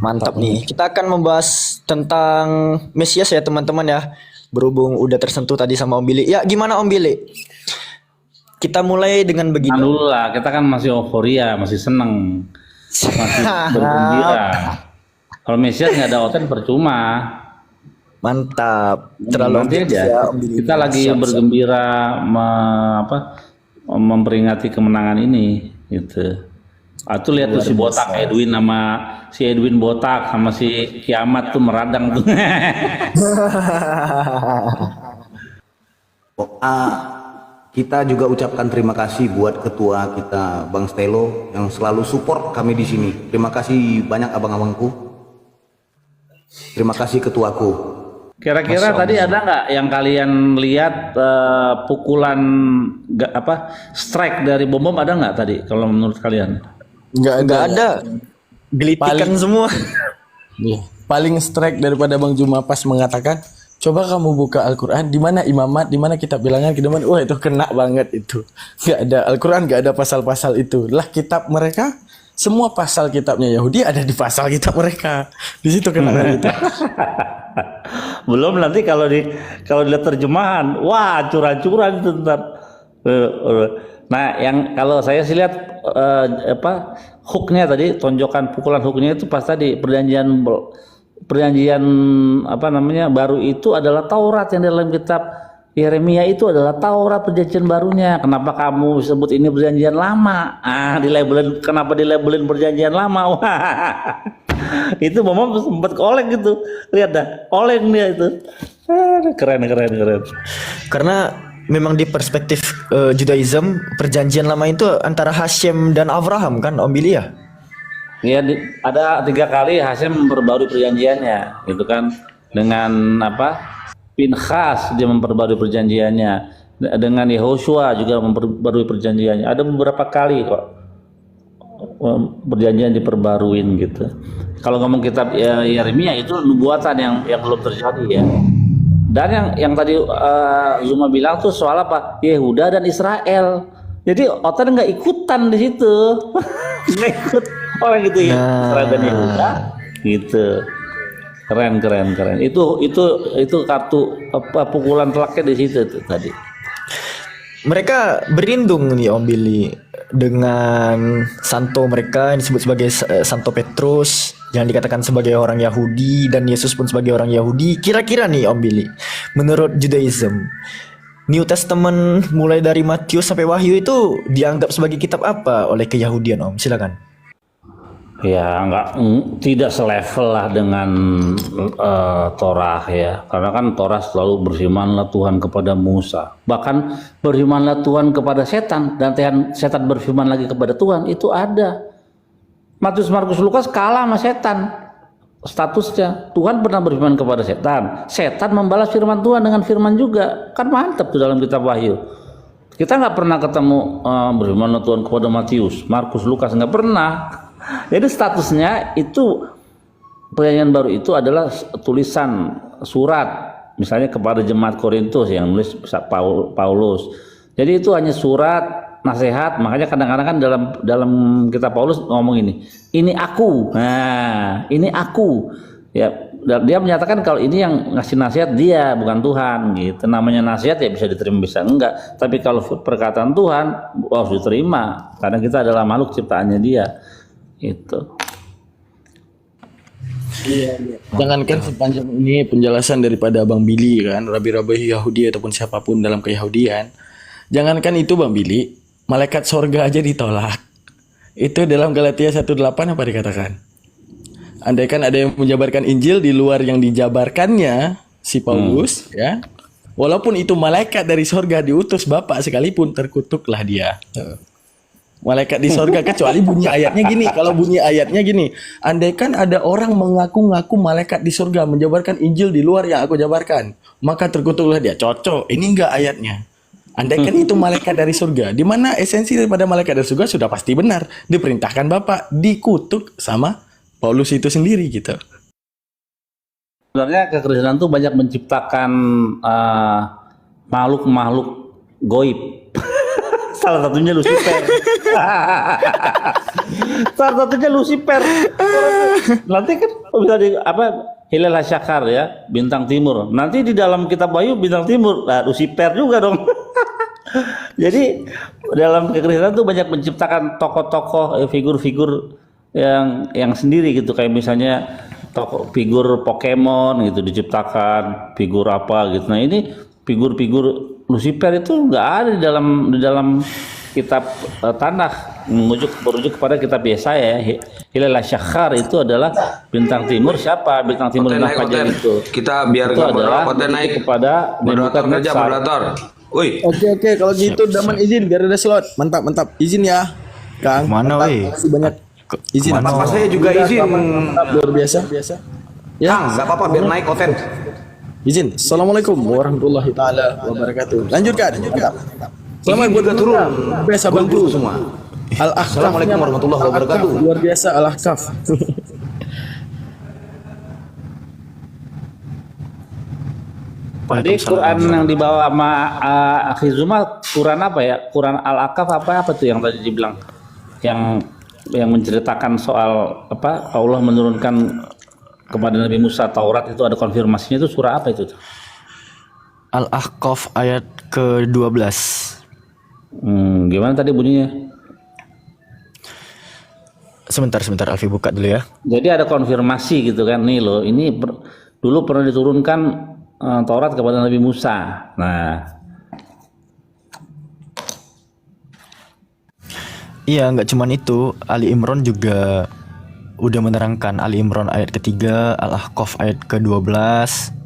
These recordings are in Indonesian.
Mantap nih. Kita akan membahas tentang Mesias ya teman-teman ya. Berhubung udah tersentuh tadi sama Om Billy. Ya gimana Om Billy? Kita mulai dengan Nah begini. dulu lah, kita kan masih euforia, masih seneng, masih bergembira. Kalau Mesias nggak ada Oten percuma. Mantap. Terlalu Nanti objektif aja. ya Om Billy. Kita lagi Siap, siap. bergembira memperingati kemenangan ini, gitu. Tuh lihat tuh si botak Edwin botak sama si Kiamat tuh meradang tuh. Ah, kita juga ucapkan terima kasih buat ketua kita Bang Stelo yang selalu support kami di sini. Terima kasih banyak abang-abangku. Terima kasih ketuaku. Kira-kira tadi ada nggak yang kalian lihat pukulan strike dari bom ada nggak tadi kalau menurut kalian? Nggak ada. Gelitikan semua. Iya. Paling strike daripada Bang Juma pas mengatakan, coba kamu buka Al-Quran, di mana imamat, di mana kitab bilangan, wah itu kena banget itu. Nggak ada Al-Quran, nggak ada pasal-pasal itu. Lah kitab mereka, semua pasal kitabnya Yahudi ada di pasal kitab mereka. Di situ kena itu. Belum nanti kalau dilihat terjemahan, wah curang-curang itu ntar. Nah, yang kalau saya sih lihat hooknya tadi, tonjokan pukulan hooknya itu pas tadi perjanjian baru itu adalah Taurat, yang dalam kitab Yeremia itu adalah Taurat perjanjian barunya. Kenapa kamu sebut ini perjanjian lama? Kenapa dilabelin perjanjian lama? Wah, itu mama sempat oleng gitu. Lihat dah, oleng dia itu. Keren. Karena memang di perspektif Judaism, perjanjian lama itu antara Hashem dan Abraham kan Om Billy ya? Ya, ada 3 kali Hasyim memperbarui perjanjiannya, gitu kan, dengan Pinkhas dia memperbarui perjanjiannya, dengan Yehoshua juga memperbarui perjanjiannya. Ada beberapa kali kok perjanjian diperbaruin gitu. Kalau ngomong kitab Yeremia itu nubuatan yang belum terjadi ya. Dan yang tadi Zuma bilang tuh soal apa? Yehuda dan Israel. Jadi Otan nggak ikutan di situ, nggak ikut orang gitu ya. Israel dan Yehuda, gitu. Keren. Itu kartu pukulan telaknya di situ tuh tadi. Mereka berlindung nih Om Billy dengan santo mereka yang disebut sebagai Santo Petrus, yang dikatakan sebagai orang Yahudi, dan Yesus pun sebagai orang Yahudi. Kira-kira nih Om Billy, menurut Judaism, New Testament mulai dari Matius sampai Wahyu itu dianggap sebagai kitab apa oleh keyahudian Om? Silakan. Ya tidak selevel lah dengan Torah ya, karena kan Torah selalu berfirmanlah Tuhan kepada Musa, bahkan berfirmanlah Tuhan kepada setan, dan setan berfirman lagi kepada Tuhan, itu ada. Matius, Markus, Lukas kalah sama setan statusnya. Tuhan pernah berfirman kepada setan membalas firman Tuhan dengan firman juga, kan mantap tuh dalam kitab Wahyu. Kita nggak pernah ketemu berfirmanlah Tuhan kepada Matius, Markus, Lukas, nggak pernah. Jadi statusnya itu perjanjian baru itu adalah tulisan surat, misalnya kepada jemaat Korintus yang nulis Paulus. Jadi itu hanya surat nasihat. Makanya kadang-kadang kan dalam kitab Paulus ngomong ini aku. Nah, ini aku. Ya, dia menyatakan kalau ini yang ngasih nasihat dia, bukan Tuhan gitu. Namanya nasihat ya bisa diterima bisa enggak. Tapi kalau perkataan Tuhan harus diterima karena kita adalah makhluk ciptaannya dia. Itu. Iya. Jangankan sepanjang ini penjelasan daripada Bang Billy kan, rabi-rabi Yahudi ataupun siapapun dalam keyahudian. Jangankan itu Bang Billy, malaikat sorga aja ditolak. Itu dalam Galatia 1:8 apa dikatakan? Andaikan ada yang menjabarkan Injil di luar yang dijabarkannya si Paulus, ya, walaupun itu malaikat dari sorga diutus Bapak sekalipun, terkutuklah dia. Malaikat di sorga, kecuali bunyi ayatnya gini. Kalau bunyi ayatnya gini, andaikan ada orang mengaku-ngaku malaikat di sorga menjabarkan Injil di luar yang aku jabarkan, maka terkutuklah dia. Cocok, ini enggak ayatnya. Andaikan itu malaikat dari surga, di mana esensi daripada malaikat dari surga sudah pasti benar, diperintahkan Bapak, dikutuk sama Paulus itu sendiri gitu. Sebenarnya kekristenan tuh banyak menciptakan makhluk-makhluk goib Salah satunya Lucifer. Salah satunya Lucifer. Nanti kan bisa di apa Hilal Syakar ya, bintang timur. Nanti di dalam kitab Wahyu bintang timur, nah, Lucifer juga dong. Jadi dalam kekristenan tuh banyak menciptakan tokoh-tokoh, figur-figur yang sendiri gitu, kayak misalnya tokoh figur Pokemon gitu diciptakan, figur apa gitu. Nah ini figur-figur Lucifer itu nggak ada di dalam kitab Tanakh, merujuk kepada kitab Yesaya. Hilal Syakhar itu adalah bintang timur. Siapa bintang timur Konten dan naik, fajar konten. itu? Kita biar itu nggak adalah konten naik. merujuk kepada Moderator kerja, Nebukadnezar. moderator. Woi, Oke, kalau gitu Daman izin biar ada slot. Mantap. Izin ya. Kang. Mana, Mantap. weh? Makasih banyak. Izin. Mana? Bapak saya juga izin. Mantap, luar biasa. Ya. Kang, nggak apa-apa biar naik konten. Izin. Assalamualaikum warahmatullahi taala wabarakatuh. Lanjutkan. Selamat Izin buat juga turun. Biasa Guru bangku semua. Al-Ahqaf. Assalamualaikum warahmatullahi wabarakatuh. Luar biasa Al-Ahqaf. Tadi Quran yang dibawa sama Akhi Zuma, Quran apa ya? Quran Al-Aqaf apa tuh yang tadi dibilang? Yang menceritakan soal apa? Allah menurunkan kepada Nabi Musa Taurat, itu ada konfirmasinya, itu surah apa itu? Al-Ahqaf ayat ke-12. Gimana tadi bunyinya? Sebentar Alfi buka dulu ya. Jadi ada konfirmasi gitu kan, nih loh, ini dulu pernah diturunkan Taurat kepada Nabi Musa. Nah, Iya, nggak cuman itu, Ali Imran juga udah menerangkan. Ali Imran ayat ketiga, Al-Ahqaf ayat ke-12.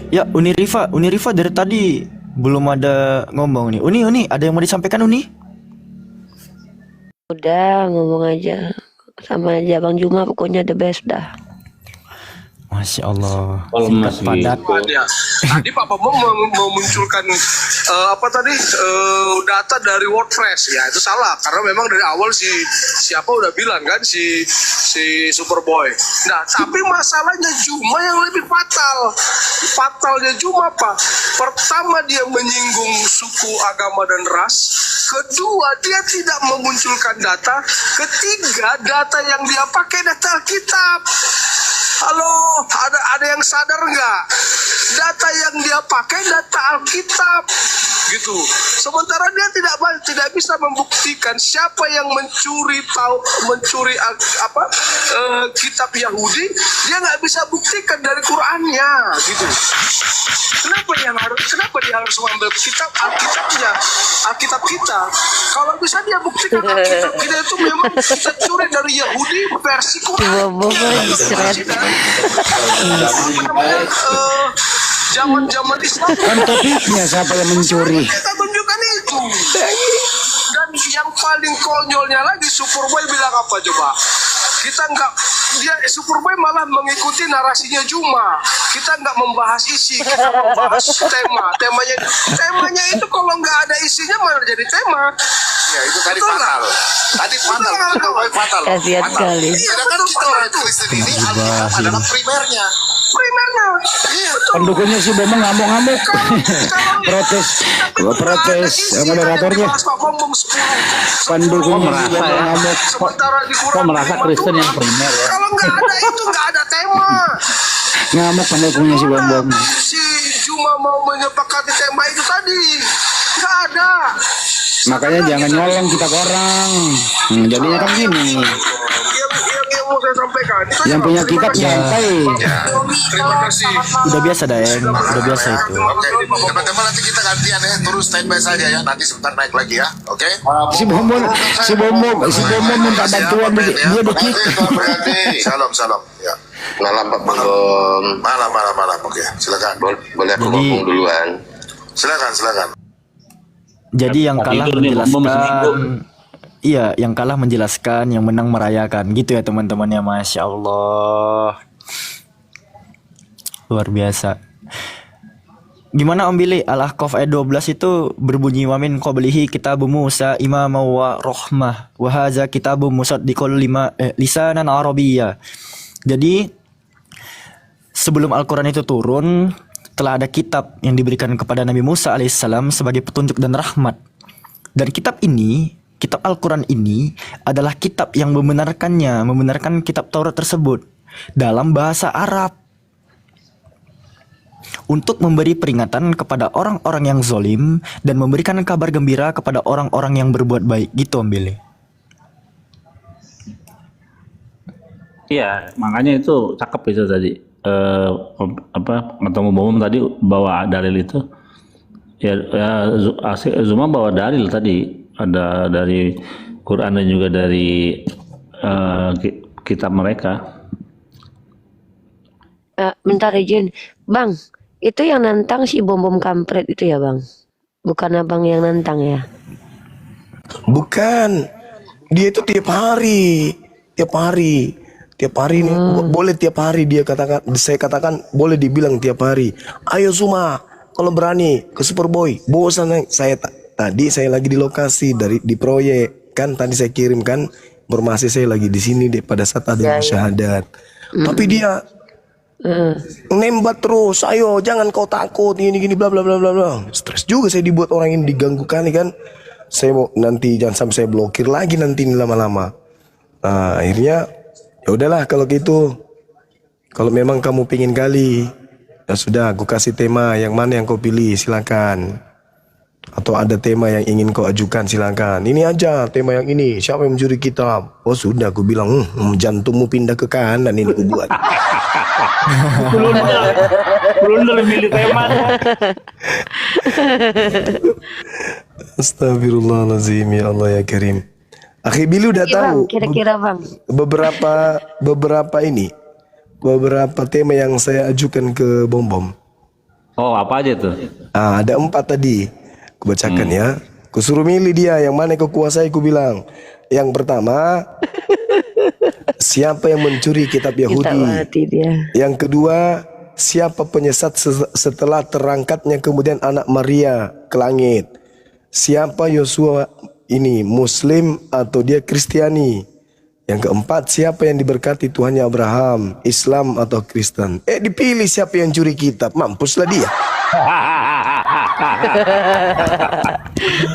Ya, Uni Rifa dari tadi belum ada ngomong nih. Uni, ada yang mau disampaikan Uni? Udah ngomong aja sama aja Bang Juma, pokoknya the best dah. Masya Allah, Kalau singkat masih padat. Ya. Tadi Pak Bambang memunculkan data dari WordPress, ya itu salah karena memang dari awal siapa udah bilang kan si Superboy. Nah tapi masalahnya Juma yang lebih fatalnya Juma apa? Pertama dia menyinggung suku, agama dan ras. Kedua dia tidak memunculkan data. Ketiga data yang dia pakai data Alkitab. Halo, ada yang sadar nggak? Data yang dia pakai data Alkitab, gitu. Sementara dia tidak bisa membuktikan siapa yang mencuri kitab Yahudi, dia nggak bisa buktikan dari Qurannya, gitu. Kenapa dia harus mengambil Alkitab kita? Kalau bisa dia buktikan Alkitab kita itu memang kita curi dari Yahudi versi Quran. Zaman Islam Kan topiknya siapa yang mencuri? kita tunjukkan itu. Dan yang paling konyolnya lagi Superboy bilang apa coba? Superboy malah mengikuti narasinya Juma. Kita nggak membahas isi, kita membahas tema. Temanya itu kalau nggak ada isinya malah jadi tema. Ya itu tadi Betul fatal. Tadi fatal. Betul. Fatal. Kasihan sekali. Iya kan kita orang Kristen ini Alkitab adalah primernya. Primernya. Iya. Pendukungnya si Bambang ngamuk-ngamuk. Protes moderatornya. Pendukungnya si Bambang ngamuk. kok merasa Kristen yang primer ya? Kalau nggak ada itu nggak ada tema. Ngamuk pendukungnya si Bambang. Si Juma mau menyepakati tema itu tadi nggak ada. Makanya jangan nyolong kita ke orang. Jadinya kan gini. Yang mau saya sampaikan. Yang punya kitab nyantai. Terima kasih. Udah biasa Daeng, udah biasa itu. Oke, teman-teman nanti kita gantian ya, terus standby saja ya. Nanti sebentar naik lagi ya. Oke? Si Bambang minta bantuan dia dikit. Salam. Ya. Malam Pak Bambang. Malam. Oke, silakan. Boleh aku ngomong duluan. Silakan. Jadi yang kalah Tidur nih, Bambang masih tidur. menjelaskan, iya, yang kalah menjelaskan, yang menang merayakan, gitu ya teman-teman ya, Masya Allah, luar biasa. Gimana Om Billy? Al-Ahqaf ayat 12 itu berbunyi wa min qablihi kitabu Musa imama wa rahmah wa hadza kitabu musaddiqul lisanan arabiyya. Jadi sebelum Al-Quran itu turun, telah ada kitab yang diberikan kepada Nabi Musa alaihissalam sebagai petunjuk dan rahmat. Dan kitab ini, kitab Al-Quran ini adalah kitab yang membenarkan kitab Taurat tersebut dalam bahasa Arab. Untuk memberi peringatan kepada orang-orang yang zolim dan memberikan kabar gembira kepada orang-orang yang berbuat baik. Gitu Om Billy. Iya, makanya itu cakep itu tadi. Ketemu Bom tadi bawa dalil itu. Zuma bawa dalil tadi. Ada dari Quran dan juga dari kitab mereka. Bentar izin, Bang. Itu yang nantang si bom kampret itu ya Bang? Bukan abang yang nantang ya? Bukan. Dia itu tiap hari nih, boleh tiap hari dia katakan, saya katakan boleh dibilang tiap hari. Ayo Zuma, kalau berani ke Superboy. Bosan saya tadi saya lagi di lokasi di proyek kan, tadi saya kirim kan informasi saya lagi di sini pada saat ada syahadat. Tapi dia nembak terus, ayo jangan kau takut gini bla bla bla bla bla. Stres juga saya dibuat orang ini diganggu kali kan. Saya mau nanti jangan sampai saya blokir lagi nanti ini lama-lama. Nah, akhirnya ya udahlah kalau gitu. Kalau memang kamu pingin kali, ya sudah aku kasih tema yang mana yang kau pilih silakan. Atau ada tema yang ingin kau ajukan silakan. Ini aja tema yang ini. Siapa yang mencuri kitab? Oh sudah aku bilang jantungmu pindah ke kanan ini aku buat. Blunder milih tema. Astagfirullahaladzim, ya Allah ya Karim. Akhi Billy udah tahu. Kira-kira Bang. Beberapa tema yang saya ajukan ke Bom. Oh, apa aja tuh? Ada 4 tadi. Kubacakan ya. Kusuruh milih dia yang mana kau kuasai, ku bilang. Yang pertama, siapa yang mencuri kitab Yahudi? Yang kedua, siapa penyesat setelah terangkatnya kemudian anak Maria ke langit? Siapa Yosua ini, Muslim atau dia Kristiani? Yang keempat, siapa yang diberkati Tuhannya Abraham, Islam atau Kristen? Dipilih siapa yang curi kitab, mampuslah dia.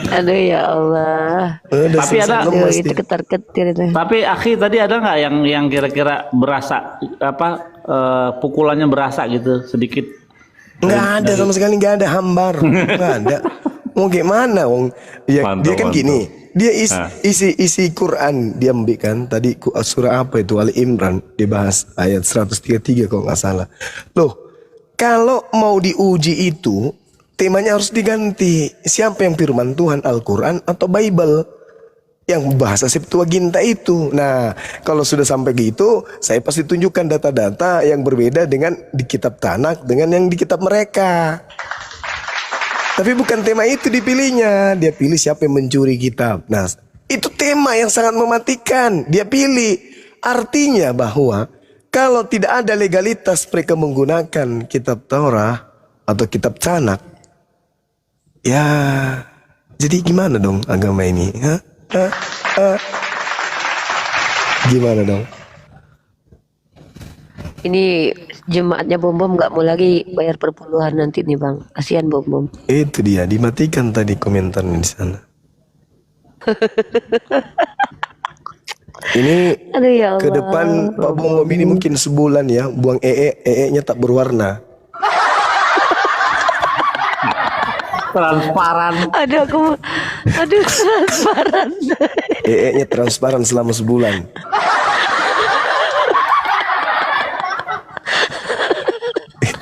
Aduh ya Allah. Tapi ada itu ketar-ketir itu. Tapi Akhi tadi ada nggak yang kira-kira berasa pukulannya berasa gitu sedikit? Nggak ada sama sekali, nggak ada hambar, nggak ada. Mau gimana, Wong? Ya, dia kan gini, dia isi Quran dia ambil kan. Tadi surah apa itu Ali Imran dibahas ayat 133 kalau nggak salah. Loh, kalau mau diuji itu temanya harus diganti. Siapa yang firman Tuhan, Al-Quran atau Bible? Yang bahasa Septuaginta itu. Nah, kalau sudah sampai gitu, saya pasti tunjukkan data-data yang berbeda dengan di kitab Tanak dengan yang di kitab mereka. Tapi bukan tema itu dipilihnya. Dia pilih siapa yang mencuri kitab. Nah, itu tema yang sangat mematikan. Dia pilih. Artinya bahwa kalau tidak ada legalitas mereka menggunakan kitab Taurat atau kitab Tanak, ya jadi gimana dong agama ini? Gimana dong? Ini jemaatnya Bom nggak mau lagi bayar perpuluhan nanti nih Bang. Kasihan Bom. Itu dia, dimatikan tadi komentarnya di sana. Ini Aduh ya Allah. ke depan Pak Bom ini mungkin sebulan ya, buang nya tak berwarna. Transparan. Aduh transparan. nya transparan selama sebulan.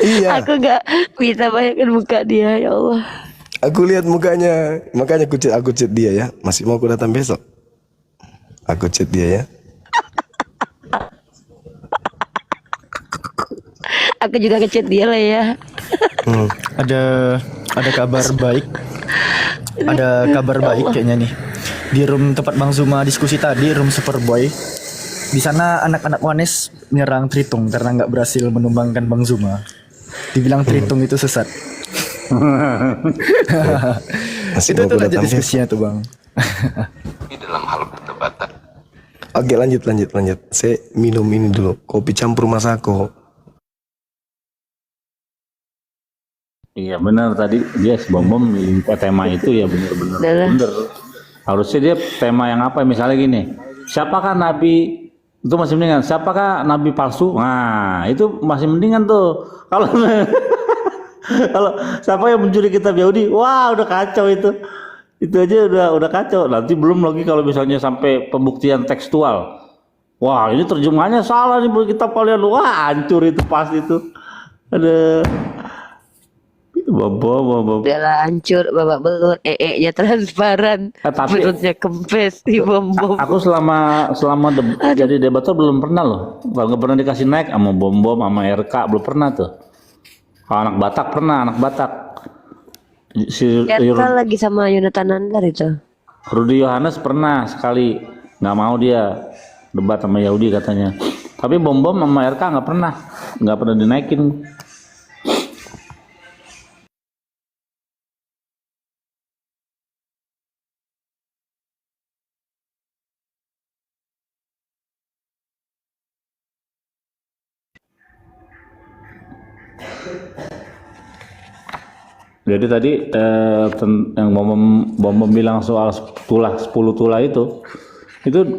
Iya. Aku nggak bisa bayangin muka dia ya Allah. Aku lihat mukanya, makanya aku chat dia ya. Masih mau aku datang besok? Aku chat dia ya. Aku juga ngechat dia lah ya. Ada kabar baik. Ada kabar baik kayaknya nih. Di room tempat Bang Zuma diskusi tadi, room Superboy. Di sana anak-anak Wanes nyerang Tritung karena nggak berhasil menumbangkan Bang Zuma. Dibilang Tritung itu sesat. Masih Itu mau tuh kuda lanjut tampil. diskusinya tuh bang. dalam hal perdebatan. Oke, lanjut. Saya minum ini dulu, kopi campur Masako. Iya benar tadi dia sebom tema itu ya benar-benar Adalah. bener. Harusnya dia tema yang apa misalnya gini. Siapakah nabi itu masih mendingan. Siapakah nabi palsu? Nah, itu masih mendingan tuh. Kalau kalau siapa yang mencuri kitab Yahudi? Wah, udah kacau itu. Itu aja udah kacau. Nanti belum lagi kalau misalnya sampai pembuktian tekstual. Wah, ini terjemahannya salah nih kitab kalian. Wah, hancur itu pasti itu. Ada Bobo. Udahlah hancur, babak belur, nya transparan, Tapi perutnya kempes di bom-bom. aku selama jadi debater belum pernah loh. Nggak pernah dikasih naik sama bom sama RK belum pernah tuh. Kalau anak Batak pernah, anak Batak. Si Kita lagi sama Yonatan Nandar itu. Rudi Yohanes pernah sekali nggak mau dia debat sama Yahudi katanya. Tapi bom sama RK nggak pernah dinaikin. Jadi tadi yang bom bilang soal 10 tulah itu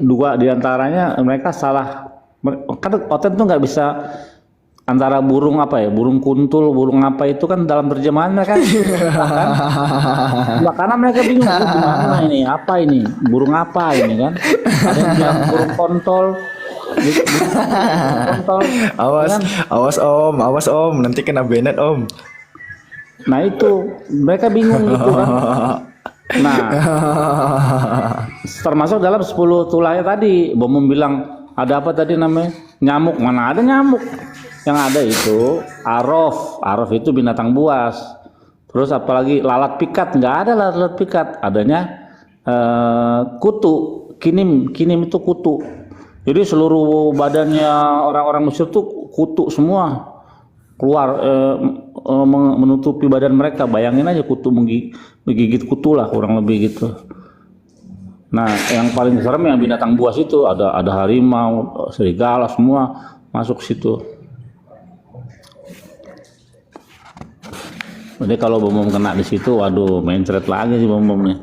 dua diantaranya mereka salah. Kan Oten tuh nggak bisa antara burung apa ya, burung kuntul, burung apa itu kan dalam terjemahannya kan. Karena mereka bingung gimana ini, apa ini, burung apa ini kan. Ada yang bilang burung kontol. Kontol. Awas om, nanti kena Bennett om. Nah itu mereka bingung gitu kan. Nah termasuk dalam 10 tulahnya tadi bom bilang ada apa tadi namanya nyamuk, mana ada nyamuk, yang ada itu arof itu binatang buas. Terus apalagi lalat pikat, nggak ada lalat pikat, adanya kutu, kinim itu kutu. Jadi seluruh badannya orang-orang Mesir tuh kutu semua keluar, menutupi badan mereka. Bayangin aja kutu menggigit kutu lah kurang lebih gitu. Nah yang paling serem yang binatang buas itu ada harimau, serigala semua masuk situ. Jadi kalau bom kena di situ, waduh mencret lagi sih bom nih.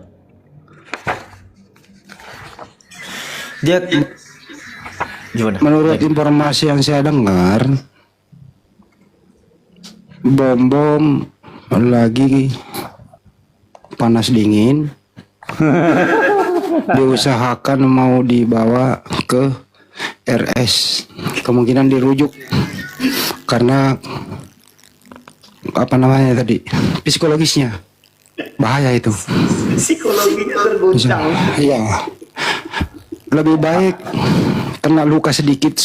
Dia gimana? Menurut informasi yang saya dengar, bom lagi panas dingin, diusahakan mau dibawa ke RS, kemungkinan dirujuk karena apa namanya tadi, psikologisnya bahaya itu. Psikologinya terguncang. Iya, lebih baik kena luka sedikit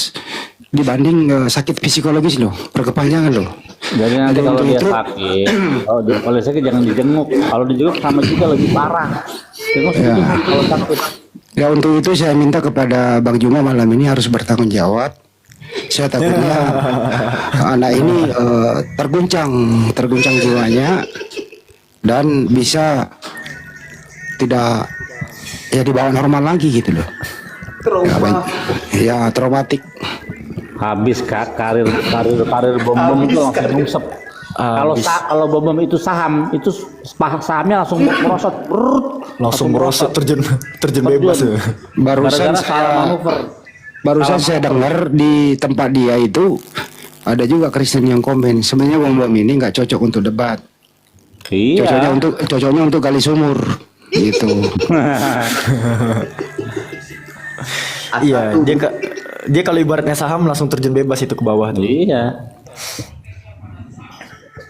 dibanding sakit psikologis loh, berkepanjangan loh. Jadi nanti kalau dia sakit, kalau sakit jangan dijenguk. Kalau dijenguk sama juga lebih parah. Jenguk sedikit kalau sakit. Ya untuk itu saya minta kepada Bang Juma malam ini harus bertanggung jawab. Saya takutnya anak ini terguncang jiwanya dan bisa tidak ya dibawa normal lagi gitu loh. Ya traumatik. Habis karir bom itu langsung rungsep. Kalau bom itu saham, itu sahamnya langsung merosot, langsung merosot terjun bebas ya. Barusan saya dengar di tempat dia itu ada juga Kristen yang komen sebenarnya bom ini nggak cocok untuk debat. Iya. Cocoknya untuk gali sumur gitu. Iya, dia kalau ibaratnya saham langsung terjun bebas itu ke bawah tuh. Iya.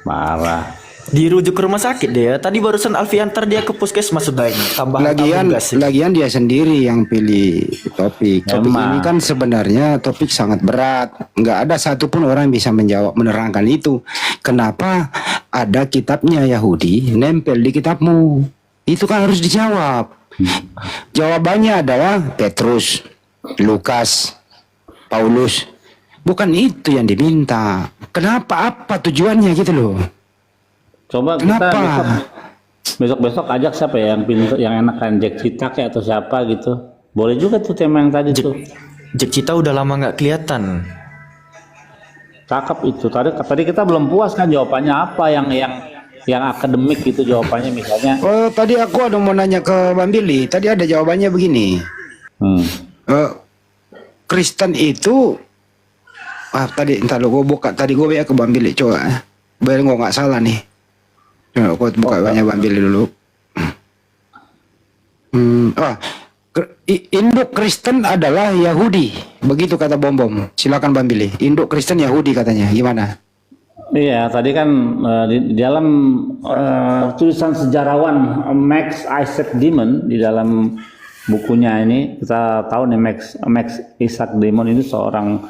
Marah. Dirujuk ke rumah sakit dia. Tadi barusan Alfiantar dia ke puskesmas sudah tambah lagian dia sendiri yang pilih topik. Topik ini kan sebenarnya topik sangat berat. Nggak ada satupun orang yang bisa menerangkan itu. Kenapa ada kitabnya Yahudi nempel di kitabmu? Itu kan harus dijawab. Jawabannya adalah Petrus, Lukas, Paulus. Bukan itu yang diminta. Kenapa? Apa tujuannya gitu loh? Coba kita Kenapa? besok ajak siapa ya yang pintar, yang enak kan, Jack Cita kayak atau siapa gitu. Boleh juga tuh tema yang tadi tuh. Jack Cita udah lama nggak kelihatan. Cakep itu. Tadi kita belum puas kan jawabannya apa yang akademik gitu jawabannya misalnya. Oh, tadi aku ada mau nanya ke Bang Billy. Tadi ada jawabannya begini. Kristen itu tadi entar lo gue buka tadi gue ke Bang Billy coba. Biar gue nggak salah nih. Coba gue buka banyak Bang Billy dulu. Induk Kristen adalah Yahudi, begitu kata Bom. Silakan Bang Billy. Induk Kristen Yahudi katanya, gimana? Iya, tadi kan di dalam tulisan sejarawan Max Isaac Demon di dalam bukunya ini kita tahu nih Max Isaac Demon ini seorang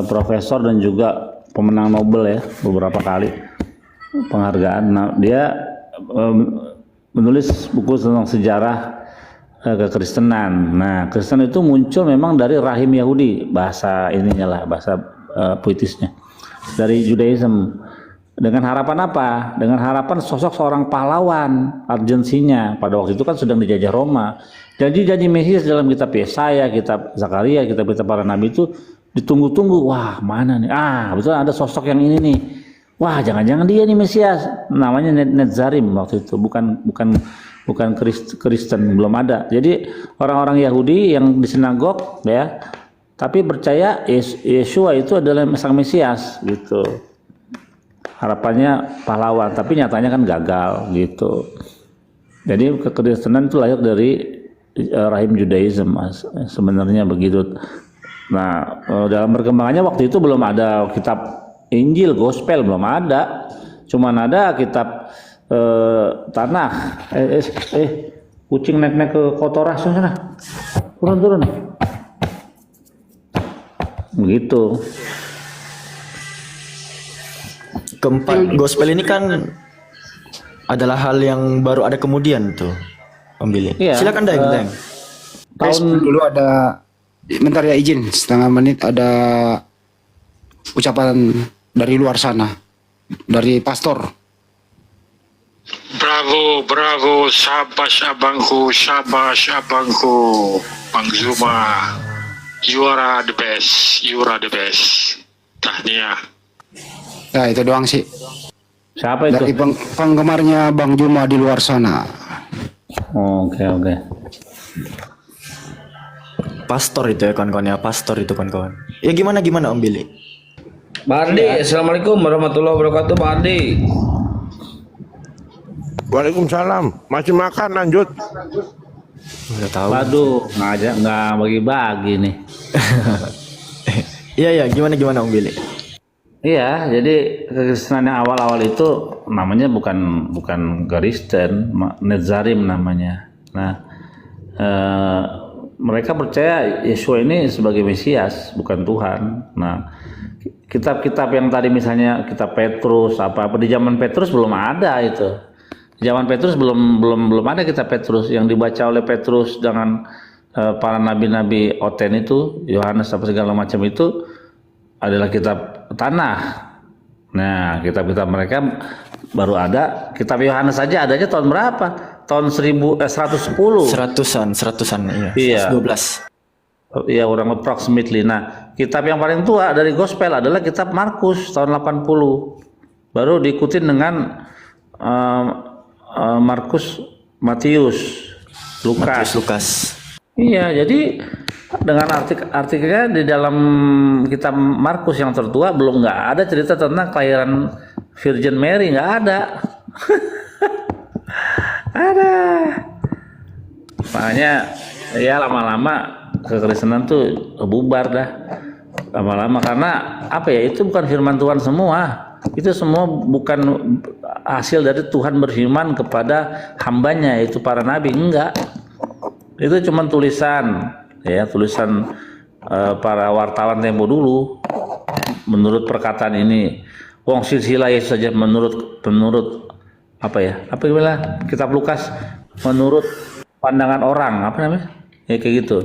profesor dan juga pemenang Nobel ya beberapa kali penghargaan. Nah, dia menulis buku tentang sejarah kekristenan. Nah, Kristen itu muncul memang dari rahim Yahudi, bahasa ininya lah, bahasa puitisnya. Dari Judaism. Dengan harapan apa? Dengan harapan sosok seorang pahlawan urgensinya. Pada waktu itu kan sedang dijajah Roma. Jadi Mesias dalam kitab Yesaya, kitab Zakaria, kitab para nabi itu ditunggu-tunggu. Wah, mana nih? Betul ada sosok yang ini nih. Wah, jangan-jangan dia nih Mesias. Namanya Netzarim waktu itu, bukan Kristen, belum ada. Jadi orang-orang Yahudi yang di sinagog ya, tapi percaya Yesua itu adalah sang Mesias gitu. Harapannya pahlawan, tapi nyatanya kan gagal gitu. Jadi kekristenan itu lahir dari rahim Judaism sebenarnya begitu. Nah, dalam perkembangannya waktu itu belum ada kitab Injil, Gospel belum ada. Cuman ada kitab tanah. Kucing naik ke kotoran sana. Turun. Begitu. Keempat, gospel ini kan adalah hal yang baru ada kemudian tuh, Om Billy. Iya, Silakan Deng. Tahun dulu ada, bentar ya izin setengah menit, ada ucapan dari luar sana, dari pastor. Bravo, syabas abangku, Bang Zuma. You are the best. Tahniah. Nah, itu doang sih. Siapa itu? Dari penggemarnya Bang Juma di luar sana. Oke. Pastor itu ya kawan-kawan ya, pastor itu kawan-kawan. Ya gimana Om Billy? Pak Ardi, Assalamualaikum warahmatullahi wabarakatuh, Pak Ardi. Waalaikumsalam. Masih makan lanjut. Udah tahu. Waduh, nggak bagi-bagi nih. Iya, gimana Om Billy? Iya, jadi kekristenan yang awal-awal itu namanya bukan Kristen, Netzarim namanya. Nah, mereka percaya Yesua ini sebagai Mesias, bukan Tuhan. Nah, kitab-kitab yang tadi misalnya kitab Petrus apa di zaman Petrus belum ada itu. Di zaman Petrus belum ada kitab Petrus yang dibaca oleh Petrus dengan para nabi-nabi Oten itu, Yohanes apa segala macam itu adalah kitab tanah. Nah, kitab-kitab mereka baru ada. Kitab Yohanes saja adanya tahun berapa? Tahun 110. Seratusan Iya. 12. Iya, orang approximately. Nah, kitab yang paling tua dari Gospel adalah kitab Markus tahun 80. Baru diikutin dengan Markus, Matius, Lukas. Iya, jadi dengan artikelnya di dalam kitab Markus yang tertua nggak ada cerita tentang kelahiran Virgin Mary, nggak ada. Ada. Makanya ya lama-lama kekristenan tuh bubar dah. Lama-lama karena apa ya, itu bukan firman Tuhan semua. Itu semua bukan hasil dari Tuhan berfirman kepada hambanya, yaitu para nabi, enggak. Itu cuma tulisan para wartawan tempo dulu. Menurut perkataan ini, wong silsilah Yesus saja menurut apa gimana? Kitab Lukas menurut pandangan orang, apa namanya? Ya kayak gitu.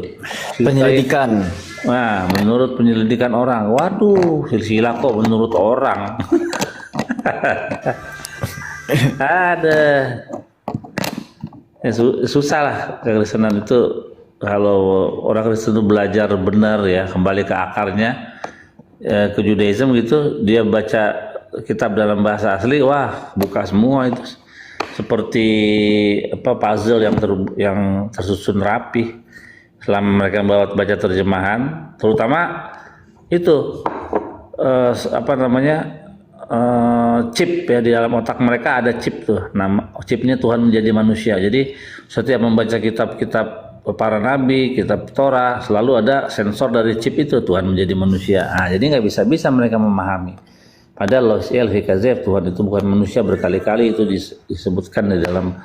Penyelidikan. Nah, menurut penyelidikan orang. Waduh, silsilah kok menurut orang. Ada. Ya, susah lah kekristenan itu. Kalau orang Kristen itu belajar benar ya, kembali ke akarnya, ke Judaism gitu, dia baca kitab dalam bahasa asli, wah buka semua itu, seperti apa puzzle yang tersusun rapi. Selama mereka baca terjemahan, terutama itu chip ya, di dalam otak mereka ada chip tuh, nama chipnya Tuhan menjadi manusia. Jadi setiap membaca kitab-kitab para nabi, kitab Torah, selalu ada sensor dari chip itu, Tuhan menjadi manusia. Jadi nggak bisa mereka memahami. Padahal Losiel Hikazef, Tuhan itu bukan manusia, berkali-kali itu disebutkan di dalam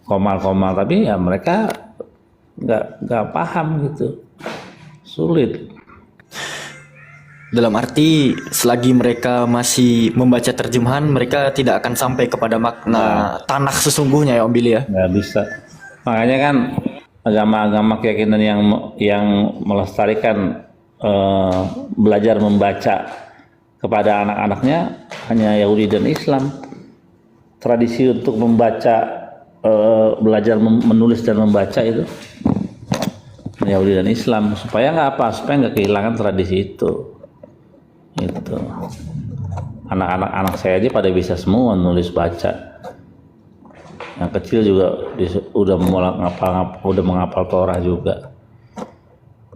komal-komal, tapi ya mereka nggak paham gitu, sulit. Dalam arti selagi mereka masih membaca terjemahan, mereka tidak akan sampai kepada makna tanah sesungguhnya ya Om Billy ya. Nggak bisa. Makanya kan agama-agama keyakinan yang melestarikan belajar membaca kepada anak-anaknya hanya Yahudi dan Islam. Tradisi untuk membaca, belajar menulis dan membaca itu Yahudi dan Islam. Supaya nggak kehilangan tradisi itu. Itu anak-anak saya aja pada bisa semua nulis baca. Yang kecil juga udah menghafal Torah juga.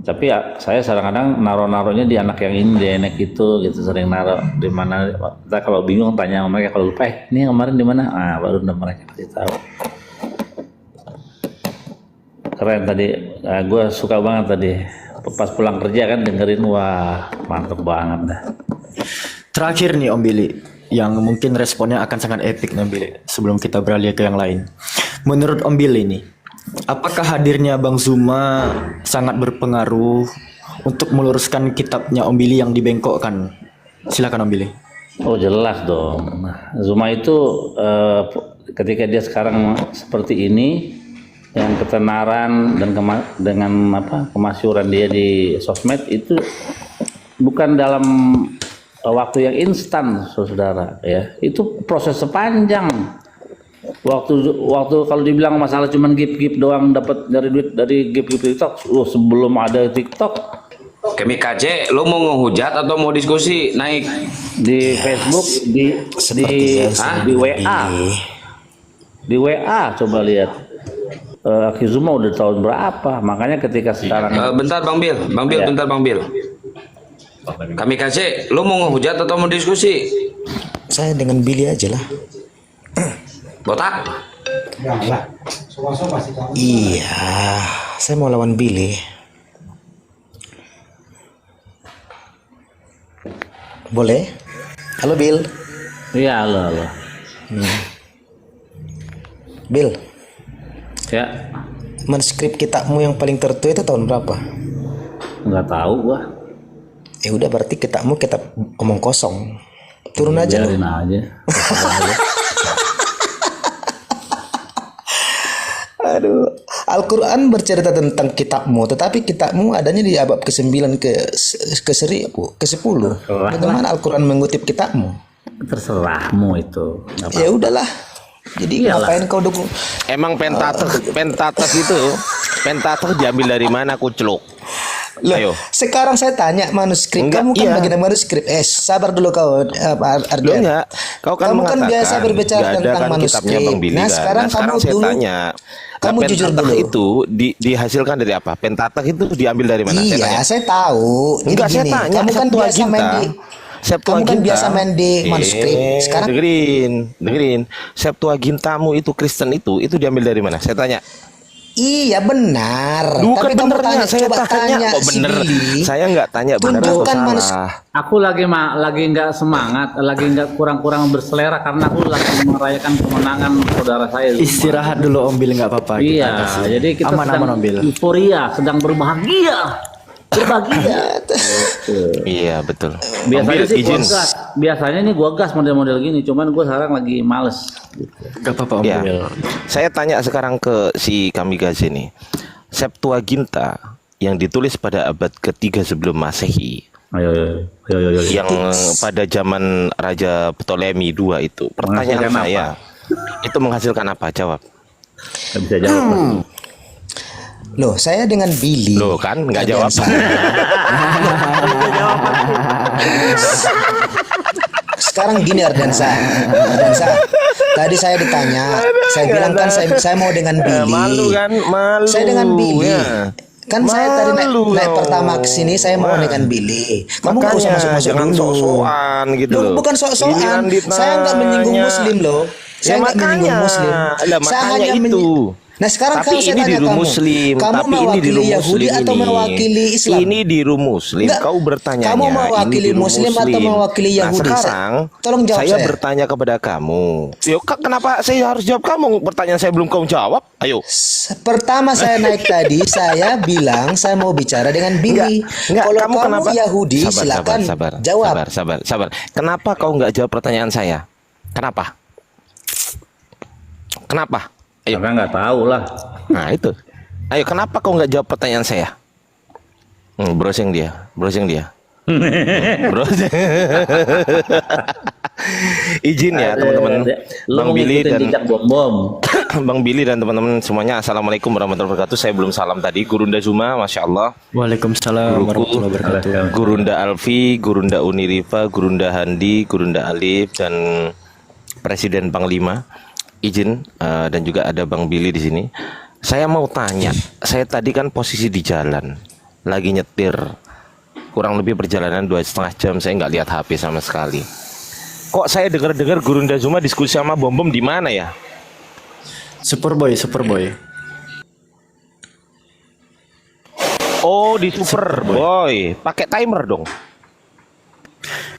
Tapi ya saya kadang-kadang naruhnya di anak yang ini, di anak itu gitu, sering naruh di mana. Kita kalau bingung tanya sama mereka, kalau lupa ini kemarin di mana, baru mereka kasih tahu. Keren tadi, gue suka banget tadi pas pulang kerja kan dengerin, wah mantep banget dah. Terakhir nih Om Billy, yang mungkin responnya akan sangat epic nih Om Billy, sebelum kita beralih ke yang lain. Menurut Om Billy nih, apakah hadirnya Bang Zuma sangat berpengaruh untuk meluruskan kitabnya Om Billy yang dibengkokkan? Silakan Om Billy. Oh jelas dong. Zuma itu ketika dia sekarang seperti ini, yang ketenaran dan dengan kemasyuran dia di sosmed itu bukan dalam waktu yang instan, saudara ya. Itu proses sepanjang. Waktu kalau dibilang masalah cuman gip doang dapat dari duit dari gip TikTok, sebelum ada TikTok. Kami KJ, lo mau ngehujat atau mau diskusi naik di Facebook, di WA. Di WA coba lihat. Aki Zuma udah tahun berapa? Makanya ketika sekarang bentar Bang Bil, Ya. bentar Bang Bil. Kami kasih, lo mau ngehujat atau mau diskusi? Saya dengan Billy aja lah. Botak? Iya, saya mau lawan Billy. Boleh? Halo Bill. Iya, halo. Bill. Ya. Manuskrip kitabmu yang paling tertua itu tahun berapa? Nggak tahu gua. Ya udah, berarti kitabmu kitab omong kosong. Turun aja. Biarin aja. Aduh, Al-Quran bercerita tentang kitabmu, tetapi kitabmu adanya di abad ke-9 ke-10. Bagaimana Al-Quran mengutip kitabmu? Terserahmu itu. Ya udahlah. Jadi ngapain kau dukung? Emang Pentateuch itu diambil dari mana, kucluk? Loh, sekarang saya tanya manuskrip. Kamu kan bagian manuskrip. Sabar dulu kau, Ardian. Enggak. Kau kan kamu kan biasa berbicara tentang manuskrip. Nah, sekarang kamu saya dulu tanya, kamu jujur dulu. Itu dihasilkan dari apa? Pentateuch itu diambil dari mana? Iya, saya tahu. Enggak, saya tanya. Kamu kan biasa main di Kamu kan biasa main di manuskrip. Sekarang dengerin. Septuagintamu itu Kristen itu diambil dari mana? Saya tanya. Iya benar. Bukan tapi kamu tanya, saya coba tanya kok bener. Saya nggak tanya benar atau salah. Aku lagi nggak semangat, lagi nggak kurang berselera karena aku lagi merayakan kemenangan saudara saya. Istirahat dulu Om Billy, nggak apa-apa. Iya, jadi kita sedang euforia, sedang berbahagia. Iya betul. Biasanya sih gua gas. Biasanya nih gua gas model-model gini, cuman gua sekarang lagi males. Gak apa-apa Om Billy. Saya tanya sekarang ke si Kamigaze nih. Septuaginta yang ditulis pada abad ketiga sebelum Masehi. Yang pada zaman Raja Ptolemy II itu. Pertanyaan saya, itu menghasilkan apa? Jawab. Nggak bisa jawab. Loh, saya dengan Billy. Loh kan nggak jawab. Sekarang gini Ardansa. Tadi saya ditanya, saya bilang kan saya mau dengan Billy. Malu kan? Malu. Saya dengan Billy. Ya. Kan saya tadi naik dong. pertama ke sini saya mau dengan Billy. Kamu nggak usah Makanya, masuk jangan dulu. sok-sokan gitu Loh, loh. bukan sok-sokan. Giliran Saya nggak menyinggung ditanya. Muslim loh. Saya nggak menyinggung Muslim. Lah, Saya makanya hanya itu. Nah sekarang Tapi kalau saya ini tanya di room kamu, Muslim, kamu tapi ini di mewakili room Yahudi Muslim atau ini. mewakili Islam? Ini di room Muslim. Enggak. Kau bertanya. Kamu mewakili Muslim atau mewakili Yahudi? Nah, sekarang Tolong jawab saya saya. bertanya kepada kamu. Yo, kenapa saya harus jawab kamu? Pertanyaan saya belum kau jawab. Ayo. Pertama saya naik tadi, saya bilang saya mau bicara dengan Billy. Enggak, Kalau kamu kamu kenapa? Yahudi, silakan jawab. Sabar. Kenapa kau nggak jawab pertanyaan saya? Kenapa? Ayo. Karena nggak tahu lah. Nah itu. Ayo, kenapa kau nggak jawab pertanyaan saya? Browsing dia. Browsing. Izin ya teman-teman. Bang Billy dan Bang Billy dan teman-teman semuanya, assalamualaikum warahmatullahi wabarakatuh. Saya belum salam tadi. Gurunda Zuma, masya Allah. Waalaikumsalam warahmatullahi wabarakatuh. Gurunda Alfi, Gurunda Uniriva, Gurunda Handi, Gurunda Alif, dan Presiden Panglima. Izin dan juga ada Bang Billy di sini. Saya mau tanya, saya tadi kan posisi di jalan, lagi nyetir, kurang lebih perjalanan 2,5 jam, saya nggak lihat HP sama sekali. Kok saya dengar-dengar Gurunda Zuma diskusi sama Bom di mana ya? Superboy. Oh, di Superboy. Pakai timer dong.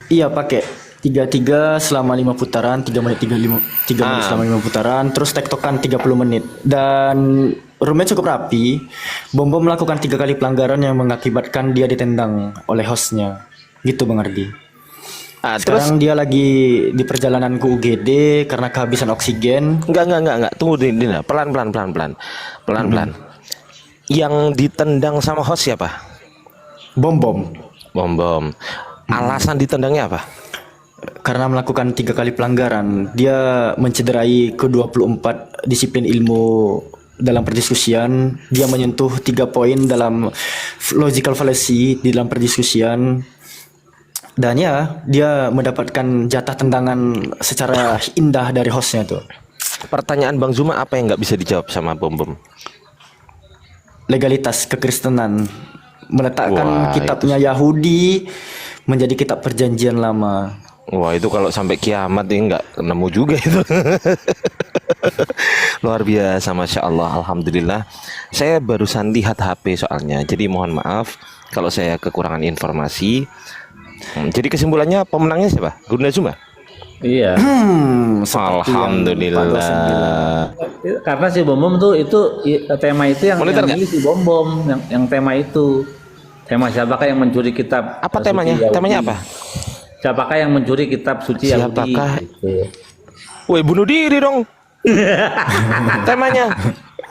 Iya, pakai 3 selama 5 putaran, 3 menit selama 5 putaran, terus tektokan 30 menit. Dan roomnya cukup rapi. Bom melakukan 3 kali pelanggaran yang mengakibatkan dia ditendang oleh hostnya. Gitu Bang Ardi. Sekarang dia lagi di perjalanan ke UGD karena kehabisan oksigen. Enggak. Tunggu Dina, pelan-pelan. Yang ditendang sama host siapa? Bom. Alasan ditendangnya apa? Karena melakukan 3 kali pelanggaran, dia mencederai ke-24 disiplin ilmu dalam perdiskusian. Dia menyentuh 3 poin dalam logical fallacy di dalam perdiskusian. Dan ya, dia mendapatkan jatah tendangan secara indah dari hostnya tuh. Pertanyaan Bang Zuma apa yang nggak bisa dijawab sama Bom? Legalitas kekristenan, meletakkan kitabnya Yahudi menjadi kitab perjanjian lama. Wah, itu kalau sampai kiamat ini nggak nemu juga itu. Luar biasa, masya Allah, alhamdulillah. Saya barusan lihat HP soalnya, jadi mohon maaf kalau saya kekurangan informasi. Jadi kesimpulannya pemenangnya siapa? Gurunda Zuma? Iya. Alhamdulillah. Karena si Bom tuh itu tema itu yang milih si Bom, yang tema itu. Tema siapakah yang mencuri kitab? Apa temanya? Temanya apa? Siapakah yang mencuri kitab suci Yahudi? Siapakah? Gitu. Woi, bunuh diri dong. Temanya.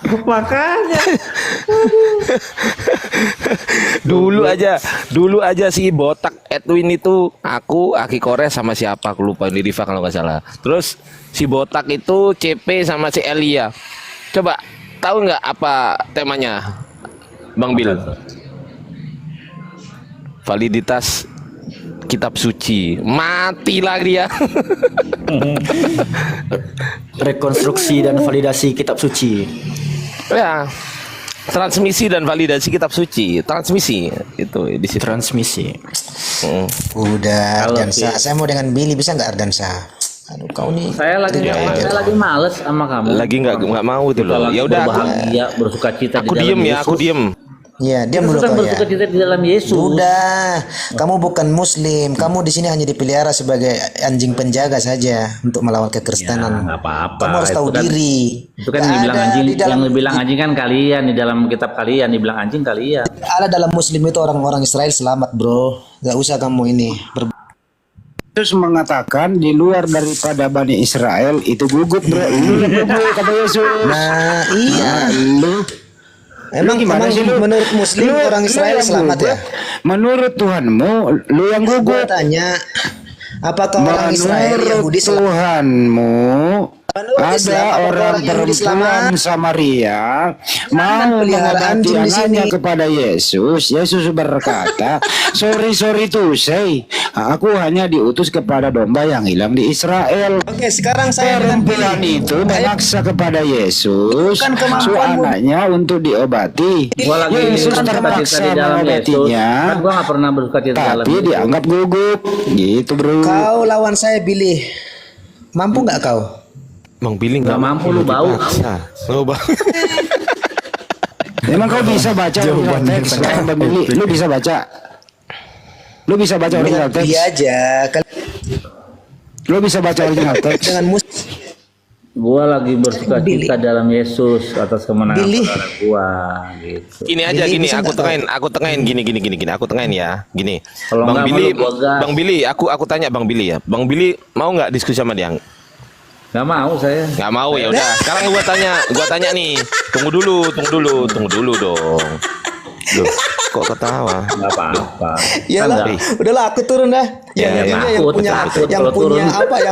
Makanya. dulu aja si botak Edwin itu aku Aki Kores sama siapa aku lupa, di Riva kalau nggak salah. Terus si botak itu CP sama si Elia. Coba tahu nggak apa temanya, Bang Bil? Validitas kitab suci. Matilah dia. Rekonstruksi dan validasi kitab suci. Ya, transmisi dan validasi kitab suci. Transmisi itu di situ. Transmisi. Udah, Ardansa. Saya mau dengan Billy, bisa nggak Ardansa? Aduh, kau nih. Saya lagi males sama kamu. Lagi nggak mau itu loh. Ya udah, bahagia, bersuka cita. Aku diem ya, aku diem. Iya, dia dulu kan kau ya. bersuka cita di dalam Yesus. Udah, kamu bukan Muslim. Kamu di sini hanya dipelihara sebagai anjing penjaga saja untuk melawan kekristenan. Ya, apa-apa. Kamu harus tahu diri. Itu kan dibilang anjing. Yang dibilang anjing kan kalian di dalam kitab kalian dibilang anjing kalian. Ada dalam Muslim itu orang-orang Israel selamat, bro. Gak usah kamu ini. Yesus mengatakan di luar daripada Bani Israel itu gugup, bro. Kata Yesus. Nah, iya. Emang menurut Muslim orang Israel selamat ya? Menurut Tuhanmu, lu yang gugup. Gua tanya, apakah orang Israel Yahudi Tuhanmu, Ada orang perempuan Samaria mau mengobati anaknya kepada Yesus. Yesus berkata, sorry to say, aku hanya diutus kepada domba yang hilang di Israel. Oke, sekarang saya perempuan itu memaksa kepada Yesus anaknya untuk diobati. Gua lagi Yesus terpaksa mengobatinya, kan gua nggak pernah bersuka cita dalam tapi dianggap gugup. Gitu bro. Kau lawan saya Billy, mampu nggak kau? Bang Billy nggak mampu, lu bau. Lu bau. Emang kau bisa baca original teks? Bang Billy, lu bisa baca? Lu bisa baca original teks? Iya aja. Lu bisa baca original teks? Dengan Gua lagi bersuka cita dalam Yesus atas kemenangan saudara gua gitu. Gini aja, gini aku tengahin gini aku tengahin ya. Gini. Kalau Bang Billy, aku tanya Bang Billy ya. Bang Billy mau nggak diskusi sama dia? Nggak mau saya. Nggak mau ya udah. Sekarang gua tanya nih. Tunggu dulu dong. Loh, kok ketawa? Nggak apa-apa. Iyalah, udahlah aku turun dah. Yang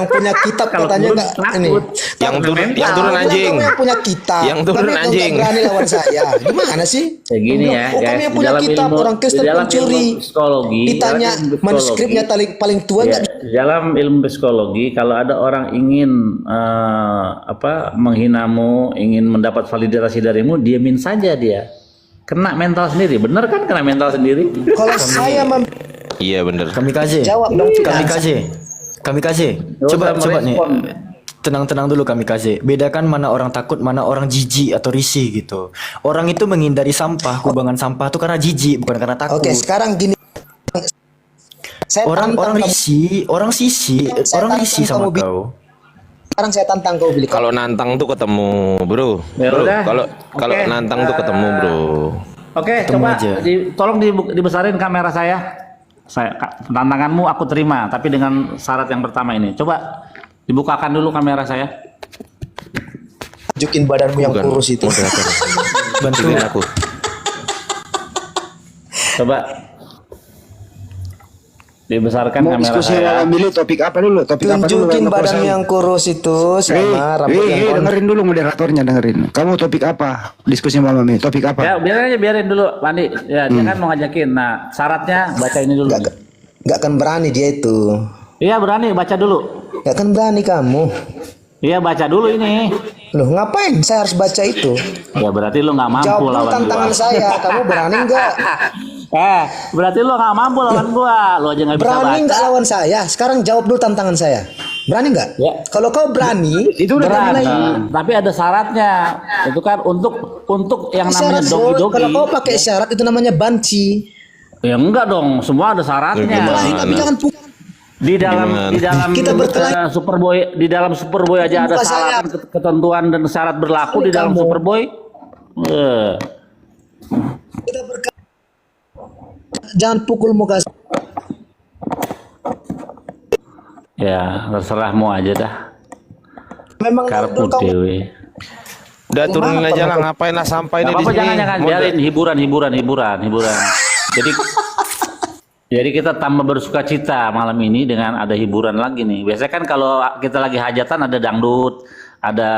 punya kitab katanya enggak ini. Yang turun anjing. Yang punya kitab. Yang turun anjing. Berani lawan saya. Gimana sih? Kayak gini ya, guys. Kami yang punya kitab, orang Kristen pencuri. Ditanya manuskripnya paling tua enggak? Dalam ilmu psikologi, kalau ada orang ingin menghinamu, ingin mendapat validasi darimu, diamin saja dia. Kena mental sendiri, bener kan? Kena mental sendiri. Kalau saya iya bener. Kamikaze. Jawab dong. Kamikaze. Coba nih. Tenang dulu Kamikaze. Bedakan mana orang takut, mana orang jijik atau risih gitu. Orang itu menghindari sampah, kubangan sampah itu karena jijik, bukan karena takut. Oke, sekarang gini. Orang risih sama kau. Sekarang saya tantang kau Billy. Kalau nantang tuh ketemu, bro. Kalau nantang tuh ketemu, bro. Oke, coba tolong dibesarin kamera saya. Tantanganmu aku terima, tapi dengan syarat yang pertama ini. Coba dibukakan dulu kamera saya. Tunjukin badanmu yang kurus itu. Bantu aku. Coba dibesarkan kamera diskusi saya. Milih topik apa dulu? Tunjukin badan yang kurus itu sama rambut yang dengerin dulu moderatornya, dengerin. Kamu topik apa? Diskusi sama Mami. Topik apa? Ya, biarin dulu, Pandi. Ya, dia kan mau ngajakin. Nah, syaratnya baca ini dulu. Gak akan berani dia itu. Iya, berani, baca dulu. Gak akan berani kamu. Iya, baca dulu ini. Loh, ngapain saya harus baca itu? Ya, berarti lu nggak mampu jawab lawan tantangan gua. saya. Kamu berani nggak? Berarti lu nggak mampu lawan gua. Lu aja nggak bisa baca. Berani nggak lawan saya? Sekarang jawab dulu tantangan saya. Berani nggak? Ya. Kalau kau berani, itu udah berani. Tapi ada syaratnya. Itu kan untuk yang namanya dogi-dogi. Kalau kau pakai syarat itu namanya banci. Ya enggak dong, semua ada syaratnya. Tapi jangan di dalam kita Superboy, di dalam Superboy aja ada syarat, ketentuan dan syarat berlaku di dalam Superboy. Jangan pukul muka. Ya, terserahmu aja dah. Memang karpu dewe. Udah turunin aja lah, ngapain lah sampai di sini. Jangan biarin hiburan. Jadi kita tambah bersuka cita malam ini dengan ada hiburan lagi nih. Biasanya kan kalau kita lagi hajatan ada dangdut, ada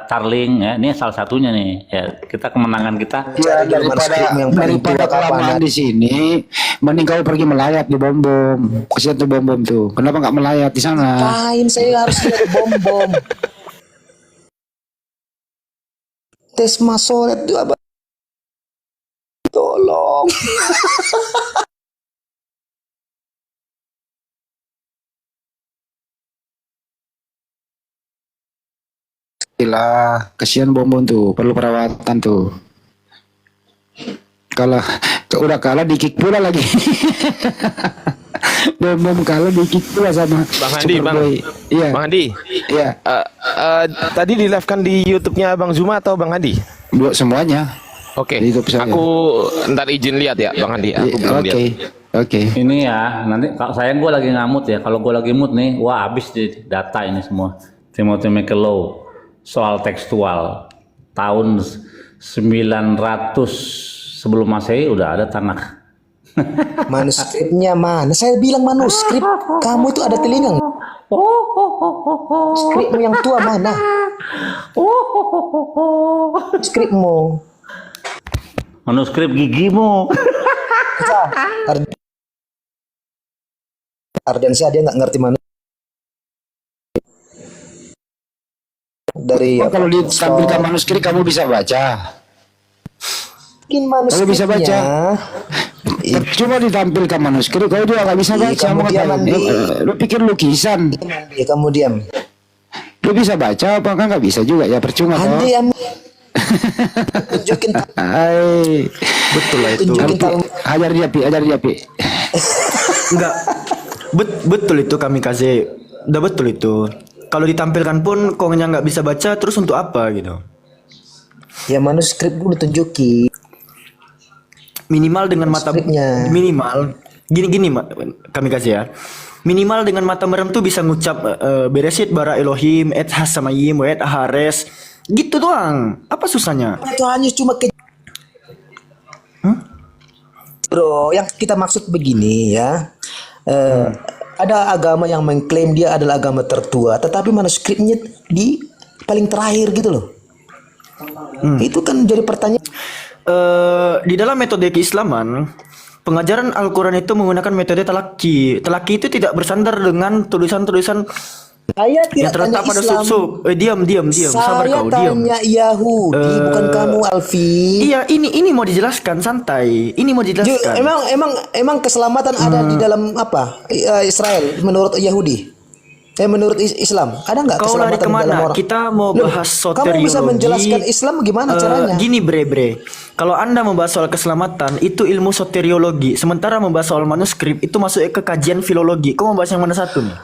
tarling, ya. Ini salah satunya nih. Ya, kita kemenangan kita. Daripada kelamaan di sini, mending kau pergi melayat di bom-bom. Kesian tuh bom-bom tuh. Kenapa nggak melayat di sana? Ngapain saya harus lihat bom-bom? Tes masoret itu apa? Tolong. Gila, kesian bom-bom tuh, perlu perawatan tuh. Kalau udah kalah di-kick pula lagi. Bom-bom kalah di-kick pula sama Bang Handi, Iya. Bang Handi. Iya. Tadi di live kan di YouTube-nya Bang Zuma atau Bang Handi? Semuanya. Oke. Okay. Aku ntar izin lihat ya Bang Handi. Aku belum lihat. Oke. Ini ya, nanti kalau sayang gue lagi ngamut ya. Kalau gue lagi mood nih, wah habis di data ini semua. Timothy McKellow soal tekstual tahun 900 sebelum Masehi udah ada Tanakh. Manuskripnya mana? Saya bilang manuskrip. Kamu itu ada telinga. Skripmu yang tua mana? Skripmu. Manuskrip gigimu. Ardiansyah dia nggak ngerti manuskrip. Dari kalau ditampilkan manuskrip kamu bisa baca. Mungkin Kamu bisa baca. Cuma ditampilkan manuskrip, kau juga nggak bisa baca. Kamu diam, Andi. Lu pikir lukisan? Ya, kamu diam. Lu bisa baca apa kan nggak bisa juga ya, percuma toh. Andi yang tunjukin. Hai, Betul lah itu. Ajar dia pi. Enggak. Betul itu kamikaze. Udah betul itu. Kalau ditampilkan pun kongnya nggak bisa baca, terus untuk apa gitu? Ya manuskrip gue tunjukin. Minimal dengan mata minimal gini kamikaze ya. Minimal dengan mata merem tuh bisa ngucap Beresit bara Elohim et hasamayim wa et ahares. Gitu doang. Apa susahnya? Itu hanya cuma Bro, yang kita maksud begini ya. Ada agama yang mengklaim dia adalah agama tertua, tetapi manuskripnya di paling terakhir gitu loh. Itu kan jadi pertanyaan. Di dalam metode keislaman, pengajaran Al-Quran itu menggunakan metode talaki. Talaki itu tidak bersandar dengan tulisan-tulisan Saya yang tidak terletak tanya pada Islam. sub-sub. Diam. Sabar Saya kau, diam. tanya Yahudi, bukan kamu Alfi. Iya, ini mau dijelaskan, santai. Ini mau dijelaskan. Emang keselamatan ada di dalam apa? Israel menurut Yahudi. Menurut Islam ada nggak Kau lari keselamatan di dalam kemana? orang? Kita mau Loh, bahas kamu soteriologi. bisa menjelaskan Islam gimana caranya? Gini bre. Kalau Anda membahas soal keselamatan itu ilmu soteriologi. Sementara membahas soal manuskrip itu masuk ke kajian filologi. Kau mau bahas yang mana satu nih?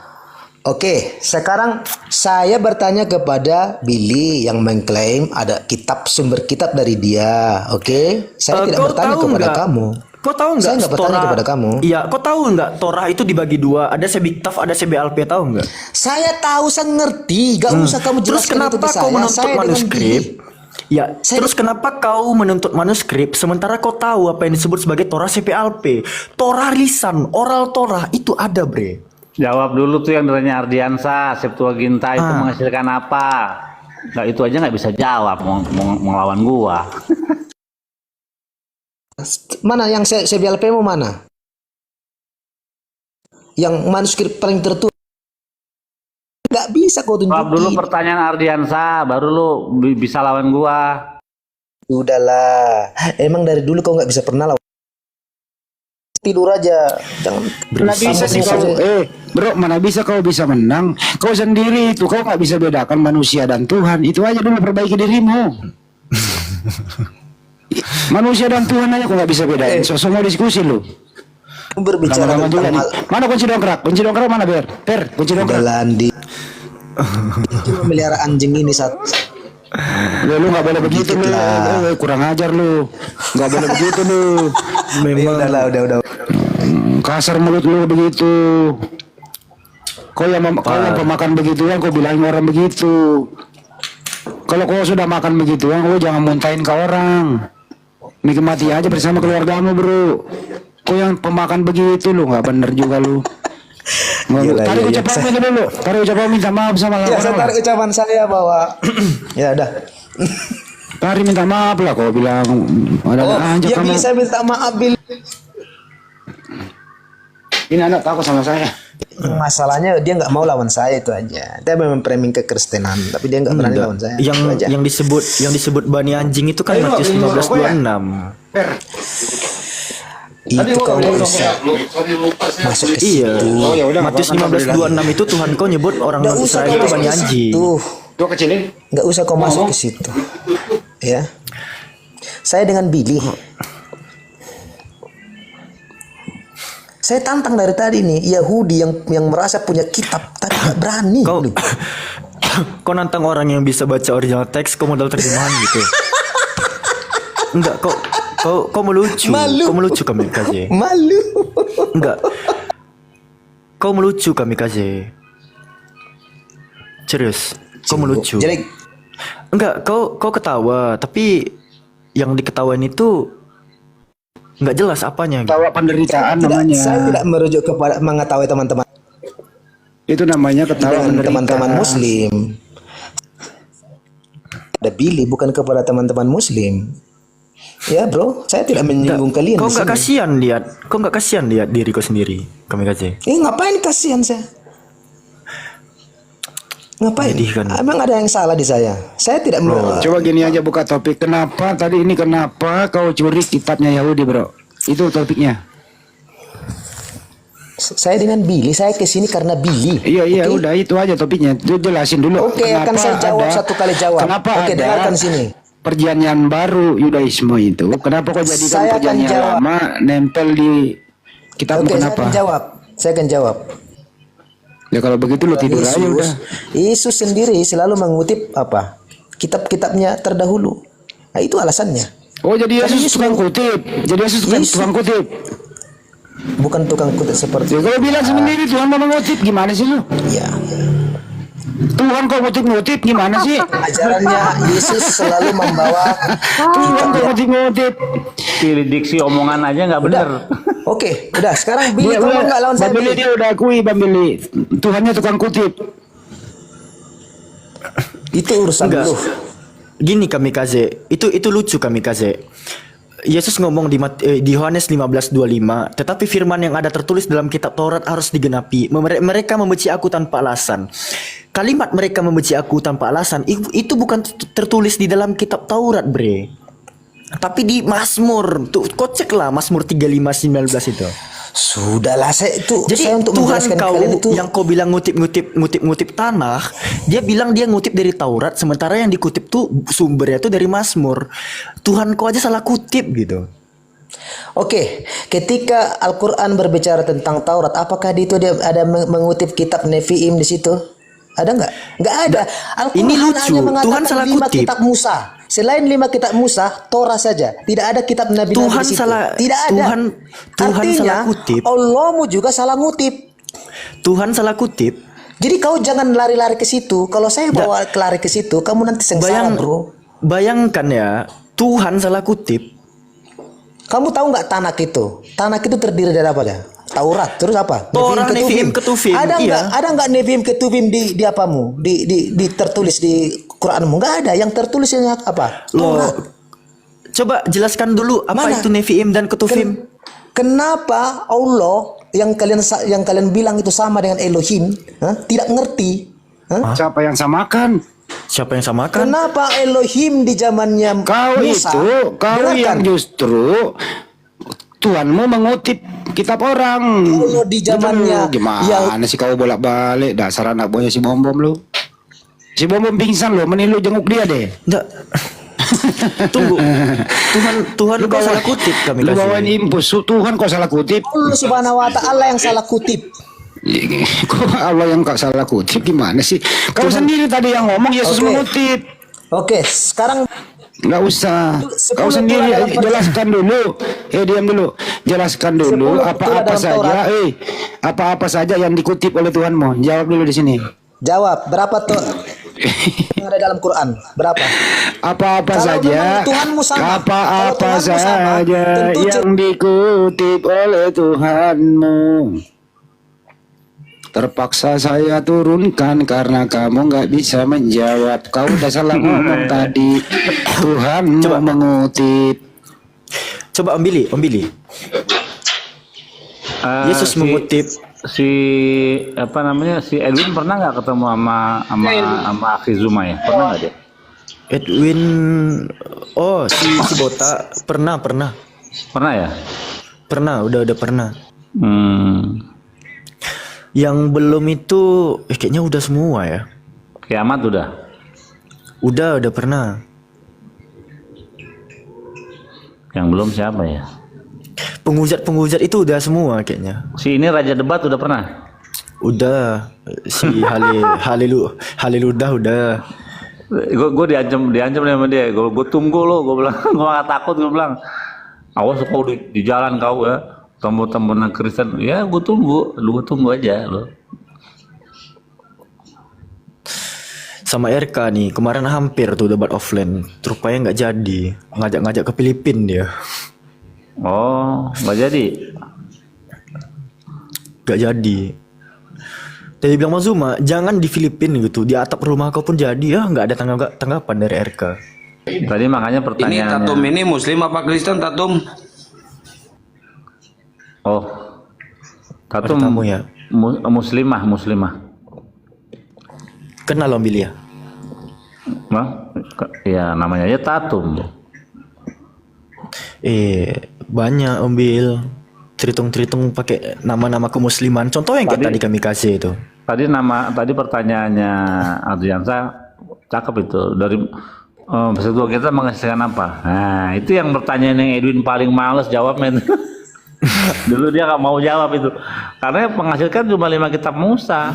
Oke, sekarang saya bertanya kepada Billy yang mengklaim ada sumber kitab dari dia. Oke, saya tidak bertanya kepada kamu. Kau tahu nggak? Saya nggak bertanya kepada kamu. Iya, kau tahu nggak? Torah itu dibagi dua. Ada sebiktaf, ada sebalp. Tahu nggak? Saya tahu, saya ngerti. Gak usah kamu Terus jelaskan itu kenapa ke kau saya. menuntut Saya dengan manuskrip? Billy. Ya, terus kenapa kau menuntut manuskrip sementara kau tahu apa yang disebut sebagai Torah CPLP? Torah lisan, oral Torah itu ada, bre. Jawab dulu tuh yang ditanya Ardiansa, Septuaginta itu menghasilkan apa? Nggak, itu aja nggak bisa jawab, mau ngelawan gua. Mana yang CBLP mu mana? Yang manuskrip paling tertua. Nggak bisa kau tunjukin. Jawab dulu pertanyaan Ardiansa, baru lu bisa lawan gua. Udahlah, emang dari dulu kau nggak bisa pernah lawan. Tidur aja, jangan. Mana bisa sih kau? Bro, mana bisa kau bisa menang? Kau sendiri itu kau nggak bisa bedakan manusia dan Tuhan. Itu aja dulu perbaiki dirimu. Manusia dan Tuhan aja kau nggak bisa bedain. Semua diskusi lu. Berbicara tentang mana kunci dongkrak? Kunci dongkrak mana Per? Kunci dongkrak. Landi. Cuma melihara anjing ini satu. Lu nggak boleh begitu lu. Kurang ajar lu. Nggak boleh begitu lu. Memang. Udah. Kasar mulut lu begitu. Kau yang pemakan begituan, kau bilangin orang begitu. Kalau kau sudah makan begituan, kau jangan muntahin ke orang. Nikmati aja bersama keluargamu, bro. Kau yang pemakan begitu lu, nggak bener juga lu. Tarik ucapan dulu. Tarik ucapan minta maaf sama orang. Ya, saya tarik ucapan saya bahwa ya udah. Tarik minta maaf lah, kau bilang ada aja kamu. Bisa minta maaf, Bil. Ini anak takut sama saya. Masalahnya dia nggak mau lawan saya, itu aja. Dia memang framing kekristenan, tapi dia nggak berani lawan saya. Yang disebut bani anjing itu kan Matius 15:26. Itu kau bisa masuk ke situ. Matius 15:26 itu Tuhan kau nyebut orang Israel itu bani anjing. Tuh kecilin. Nggak usah kau masuk ke situ. Ya. Saya dengan Billy. Saya tantang dari tadi nih Yahudi yang merasa punya kitab tapi nggak berani. Kau nantang orang yang bisa baca original teks, kau modal terjemahan gitu. Enggak, kau melucu. Kau melucu kamikaze. Malu. Enggak. Kau melucu kamikaze. Serius. Kau melucu. Jadi enggak, kau ketawa, tapi yang diketawain itu nggak jelas apanya. Tawa penderitaan namanya. Saya tidak merujuk kepada mengetahui teman-teman. Itu namanya ketawa teman-teman Muslim. Billy, bukan kepada teman-teman Muslim. Ya bro, saya tidak menyinggung kalian. Kau di nggak sini. kasihan lihat diri kau sendiri, kamikaze. Ngapain kasihan saya? Ngapain? Jadi kan. Emang ada yang salah di saya? Saya tidak Coba gini aja buka topik. Kenapa kau curi kitabnya Yahudi, bro? Itu topiknya. Saya dengan Billy, saya kesini karena Billy. Iya, udah itu aja topiknya. Itu jelasin dulu. Oke, akan saya jawab satu kali jawab. Kenapa Oke, dengarkan sini. Perjanjian baru Yudaisme itu? Kenapa kau jadikan Saya akan perjanjian jawab. lama nempel di kitabmu? Oke, Kenapa? saya akan jawab. Ya kalau begitu lu tidur aja udah. Yesus sendiri selalu mengutip apa? Kitab-kitabnya terdahulu. Nah, itu alasannya. Oh, jadi Yesus tukang kutip. Jadi Yesus tukang kutip. Bukan tukang kutip seperti. Ya, kalau bilang sendiri Tuhan mau mengutip, gimana sih lu? Ya. Tuhan kok ngutip gimana sih? Ajarannya Yesus selalu membawa Tuhan kok ngutip. Pilih diksi omongan aja nggak benar. Oke, udah sekarang Billy kamu nggak lawan saya. Bang Billy dia udah akui, Bang Billy. Tuhannya tukang kutip. Itu urusan Enggak. lu. Gini kamikaze, itu lucu kamikaze. Yesus ngomong di Yohanes 15:25, tetapi firman yang ada tertulis dalam kitab Taurat harus digenapi. Mereka membenci aku tanpa alasan. Kalimat mereka membenci aku tanpa alasan itu bukan tertulis di dalam kitab Taurat, bre. Tapi di Mazmur. Tuh, kocek lah Mazmur 35:19 itu. Sudahlah, Jadi saya untuk Tuhan menjelaskan kau kalian itu. yang kau bilang ngutip tanah, dia bilang dia ngutip dari Taurat, sementara yang dikutip tuh sumbernya tuh dari Mazmur. Tuhan kau aja salah kutip gitu. Oke, ketika Al-Quran berbicara tentang Taurat, apakah di itu dia ada mengutip kitab Nevi'im di situ? Ada nggak? Nggak ada. Al-Quran Ini lucu. hanya mengatakan Tuhan salah 5 kutip. kitab Musa. Selain 5 kitab Musa, Torah saja. Tidak ada kitab Nabi Tuhan di situ. salah- Tidak ada. Tuhan Artinya, salah kutip. Allahmu juga salah ngutip. Tuhan salah kutip. Jadi kau jangan lari-lari ke situ. Kalau saya bawa lari ke situ, kamu nanti sengsara, bro. Bayangkan ya, Tuhan salah kutip. Kamu tahu nggak Tanak itu? Tanak itu terdiri dari apa ya? Taurat, terus apa? Torah, Nevi'im, Ketuvim. Ada nggak? Iya. Ada nggak Nevi'im Ketuvim di apamu? Di tertulis di Quranmu? Nggak ada. Yang tertulisnya apa? Loh, Taurat. coba jelaskan dulu apa Mana? itu Nevi'im dan Ketuvim. Kenapa Allah yang kalian bilang itu sama dengan Elohim, tidak ngerti? Siapa yang samakan? Siapa yang samakan? Kenapa Elohim di zamannya Kau Musa? kau yang justru Tuhanmu mengutip kitab orang. Kalau di zamannya gimana sih kau bolak-balik dasar anak buahnya si Bom Bom lu. Si Bom Bom pingsan lu, mending lu jenguk dia deh. Enggak. Tunggu. Tuhan kau salah kutip kami Lu kasih. bawain impus, Tuhan kau salah kutip. Allah Subhanahu wa taala yang salah kutip. Kok Allah yang kau salah kutip gimana sih? Kau sendiri tadi yang ngomong Yesus Oke. mengutip. Oke, sekarang Nggak usah. Kau 10 sendiri dalam jelaskan dulu. Diam dulu. Jelaskan dulu 10 apa-apa dalam saja. Taurat. Apa-apa saja yang dikutip oleh Tuhanmu. Jawab dulu di sini. jawab, berapa tuh yang ada dalam Quran? Berapa? Apa-apa Kalau saja. memang Tuhanmu sama. Kalau Apa-apa Tuhanmu sama, saja tentu yang dikutip oleh Tuhanmu. Terpaksa saya turunkan karena kamu nggak bisa menjawab. Kau udah salah ngomong tadi. Tuhan mau mengutip. Coba Om Billy. Yesus mengutip si apa namanya si Edwin pernah nggak ketemu sama Akhi Zuma ya? Pernah nggak dia? Edwin, oh si Bota pernah ya? Pernah, udah pernah. Yang belum itu kayaknya udah semua ya. Kiamat udah. Udah pernah. Yang belum siapa ya? Penghujat itu udah semua kayaknya. Si ini Raja Debat udah pernah? Udah. Si Haliludah udah. Gue diancam sama dia. Gue tunggu lo. Gue bilang gue gak takut. Gue bilang awas kau di jalan kau ya. Teman-teman Kristen. Ya gue tunggu. Lu tunggu aja lo. Sama RK nih kemarin hampir tuh debat offline. Rupanya nggak jadi. Ngajak ke Filipina dia. Oh, nggak jadi. Nggak jadi. Tadi bilang Mas Zuma, jangan di Filipina gitu, di atap rumah kau pun jadi ya, nggak ada tanggapan dari RK. Tadi makanya Ini pertanyaannya. Tatum ini Muslim apa Kristen Tatum? Oh, Tatum Ada tamu ya. muslimah. Kenal Om Billy ya? Ya namanya aja Tatum. Banyak Om Bil. Tritung pakai nama-nama kemusliman. Contoh yang kayak tadi kami kasih itu. Tadi pertanyaannya Adriansa cakep itu dari Persatuan kita menghasilkan apa? Nah itu yang pertanyaan yang Edwin paling males jawab men. Dulu dia nggak mau jawab itu karena menghasilkan cuma 5 kitab Musa,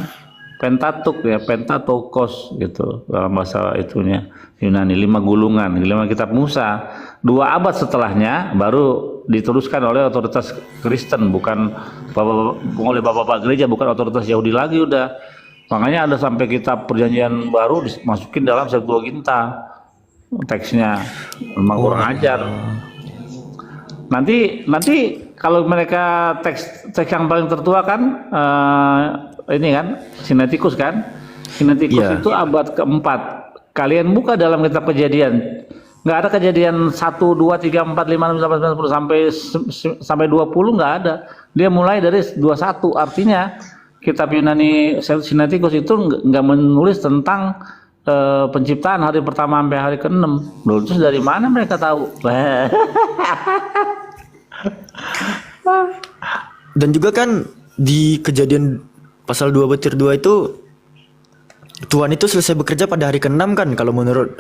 Pentatuk ya, Pentatokos gitu dalam bahasa itunya Yunani, 5 gulungan, 5 kitab Musa. 2 abad setelahnya baru diteruskan oleh otoritas Kristen, bukan oleh bapak-bapak gereja, bukan otoritas Yahudi lagi udah. Makanya ada sampai kitab Perjanjian Baru dimasukin dalam Septuaginta teksnya, memang kurang ajar. Nanti kalau mereka teks yang paling tertua kan ini kan Sinaiticus kan. Sinaiticus itu abad keempat. Kalian buka dalam kitab Kejadian, nggak ada Kejadian 1, 2, 3, 4, 5, 6, 7, 8, 9, 10 sampai 20 nggak ada. Dia mulai dari 21. Artinya kitab Yunani Sinaiticus itu nggak menulis tentang penciptaan hari pertama sampai hari ke-6. Loh, terus dari mana mereka tahu? Dan juga kan di Kejadian pasal 2 butir 2 itu Tuhan itu selesai bekerja pada hari ke-6 kan kalau menurut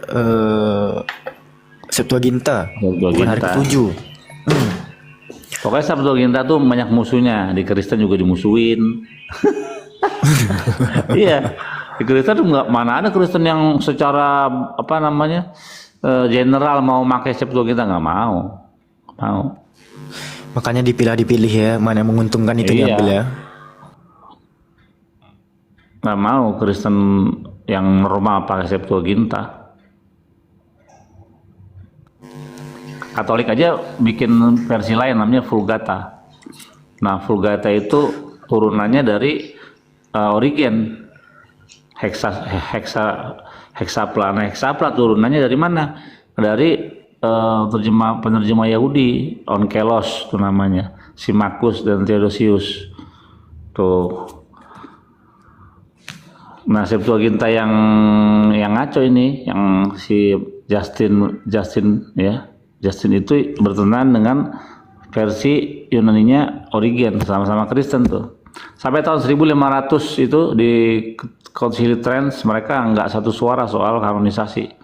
Septuaginta, bukan hari ke-7. Pokoknya Septuaginta tuh banyak musuhnya, di Kristen juga dimusuhin. Iya, di Kristen tuh mana ada Kristen yang secara general mau pakai Septuaginta, nggak mau. Makanya dipilih ya, mana yang menguntungkan itu diambil ya. Nggak mau Kristen yang normal pakai Septuaginta. Katolik aja bikin versi lain namanya Vulgata. Nah Vulgata itu turunannya dari Origen. Hexapla turunannya dari mana? Dari penerjemah Yahudi, Onkelos itu namanya, Symmachus dan Theodosius. Tuh. Nah Septuaginta yang ngaco ini, yang si Justin itu bertentangan dengan versi Yunaninya Origen, sama-sama Kristen tuh. Sampai tahun 1500 itu di Konsili Trent mereka nggak satu suara soal kanonisasi.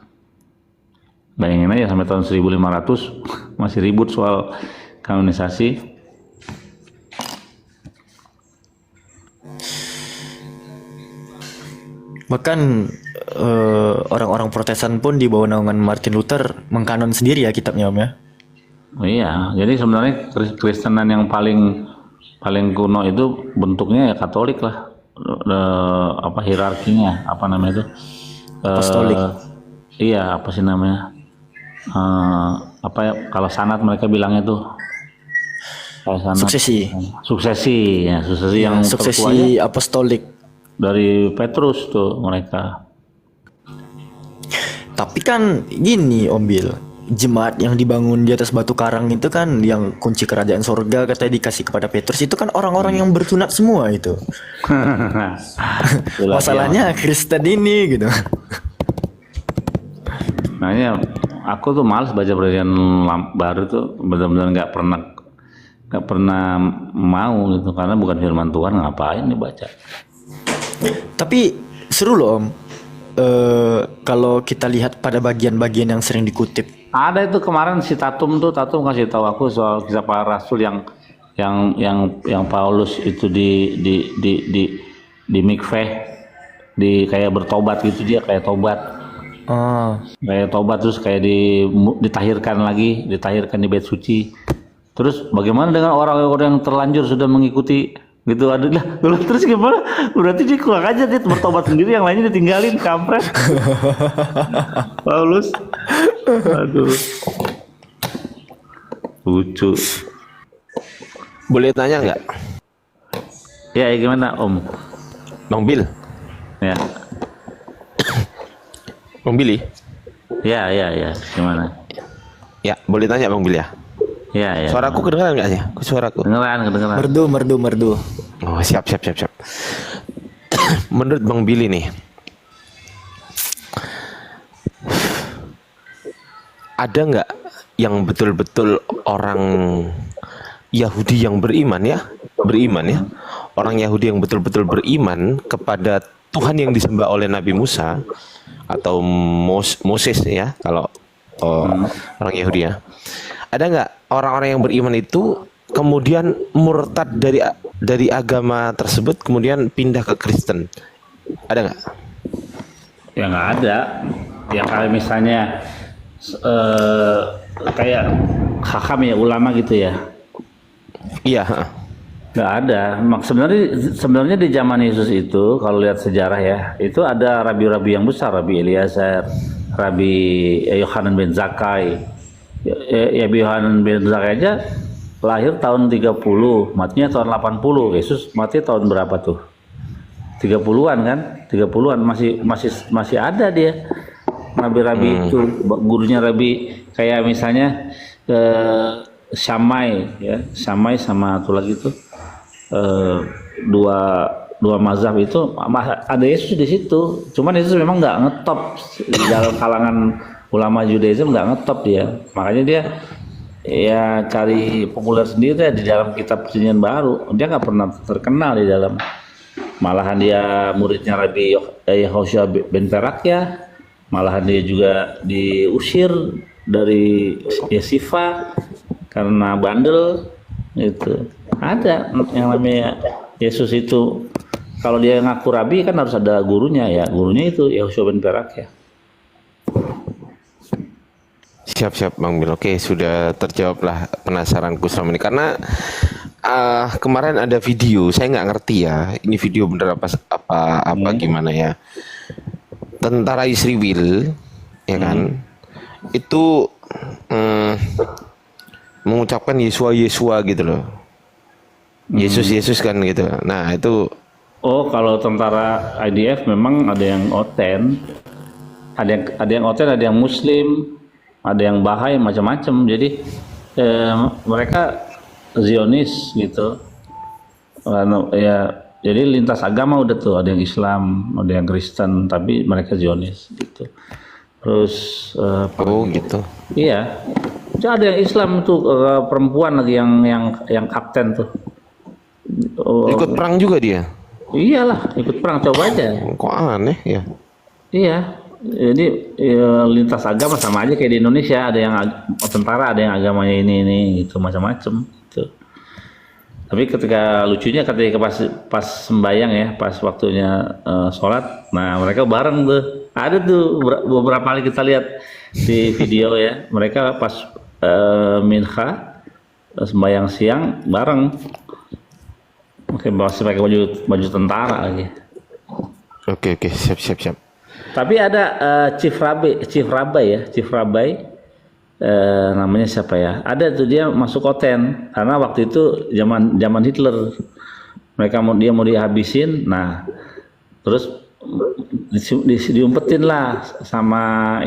Bayangin aja sampai tahun 1500 masih ribut soal kanonisasi. Bahkan orang-orang Protestan pun di bawah naungan Martin Luther mengkanon sendiri ya kitabnya Om ya. Oh iya, jadi sebenarnya Kristenan yang paling kuno itu bentuknya ya Katolik lah. Hierarkinya apa namanya itu? Apostolik. Iya, apa sih namanya? Kalau sanat mereka bilangnya tuh sanat, suksesi yang suksesi apostolik dari Petrus tuh mereka. Tapi kan gini Om Bil, jemaat yang dibangun di atas batu karang itu kan yang kunci kerajaan sorga katanya dikasih kepada Petrus, itu kan orang-orang yang bersunat semua itu. Masalahnya Kristen ini gitu. Makanya aku tuh malas baca Perjanjian Baru tuh, benar-benar nggak pernah mau gitu, karena bukan firman Tuhan, ngapain dibaca. Tapi seru loh Om, kalau kita lihat pada bagian-bagian yang sering dikutip. Ada itu kemarin si Tatum kasih tahu aku soal kisah para rasul yang Paulus itu di mikveh, kayak bertobat gitu, dia kayak tobat. Kayak tobat terus kayak ditahirkan di bait suci. Terus bagaimana dengan orang-orang yang terlanjur sudah mengikuti gitu? Aduh lah, terus gimana? Berarti dia kurang aja, dia bertobat sendiri, yang lainnya ditinggalin, kampret. Paulus. Aduh. Lucu. Boleh tanya nggak? Ya gimana Om? Bang Bil. Ya. Bang Billy. Ya. Gimana? Ya, boleh tanya Bang Bil ya? Ya. Suaraku kedengeran nggak sih? Suaraku. Kedengeran. Merdu. Oh, siap. Menurut Bang Billy nih, ada nggak yang betul-betul orang Yahudi yang beriman ya? Orang Yahudi yang betul-betul beriman kepada Tuhan yang disembah oleh Nabi Musa atau Moses ya, kalau orang Yahudi ya. Ada nggak orang-orang yang beriman itu kemudian murtad dari agama tersebut kemudian pindah ke Kristen? Ada nggak? Ya nggak ada. Ya kalau misalnya kayak hakam ya, ulama gitu ya. Iya. Nggak ada. Sebenarnya di zaman Yesus itu kalau lihat sejarah ya, itu ada rabi-rabi yang besar, Rabi Eliezer, Rabi Yohanan bin Zakkai. Ya Yohanan bin Zakkai aja lahir tahun 30, matinya tahun 80. Yesus mati tahun berapa tuh? 30-an kan? 30-an masih ada dia. Rabi-rabi itu gurunya Rabi kayak misalnya Syamai ya, Syamai sama satu lagi tuh dua mazhab itu ada Yesus di situ. Cuman Yesus memang nggak ngetop di dalam kalangan ulama Judaism, nggak ngetop dia. Makanya dia ya cari populer sendiri ya di dalam kitab Perjanjian Baru. Dia nggak pernah terkenal di dalam. Malahan dia muridnya Rabi Yehoshua bin Perakya. Malahan dia juga diusir dari Yesifa karena bandel. Itu ada yang namanya Yesus itu. Kalau dia ngaku rabi kan harus ada gurunya ya. Gurunya itu Yehoshua bin Perakya. Siap Bang Bil. Oke, sudah terjawablah penasaranku selama ini. Karena kemarin ada video, saya nggak ngerti ya. Ini video bener apa gimana ya? Tentara Israel, ya kan? Itu mengucapkan Yesua gitu loh. Yesus kan gitu. Nah itu. Oh, kalau tentara IDF memang ada yang oten, ada yang oten, ada yang Muslim, ada yang Bahai, macam-macam. Jadi mereka Zionis gitu. Ya, jadi lintas agama udah tuh, ada yang Islam, ada yang Kristen, tapi mereka Zionis gitu. Terus gitu. Iya. Jadi ada yang Islam tuh, perempuan lagi yang kapten tuh. Ikut perang juga dia? Iyalah, ikut perang, coba aja. Kok aneh ya? Iya. Jadi lintas agama sama aja kayak di Indonesia, ada yang tentara, ada yang agamanya ini gitu, macam-macam gitu. Tapi lucunya ketika pas sembayang ya, pas waktunya sholat, nah mereka bareng tuh. Ada tuh beberapa kali kita lihat di video ya, mereka pas minha sembayang siang bareng. Oke, pakai baju tentara lagi. Oke, siap. Tapi ada Chief Rabbi namanya siapa ya? Ada tuh, dia masuk oten karena waktu itu zaman Hitler. Dia mau dihabisin. Nah, terus diumpetin lah sama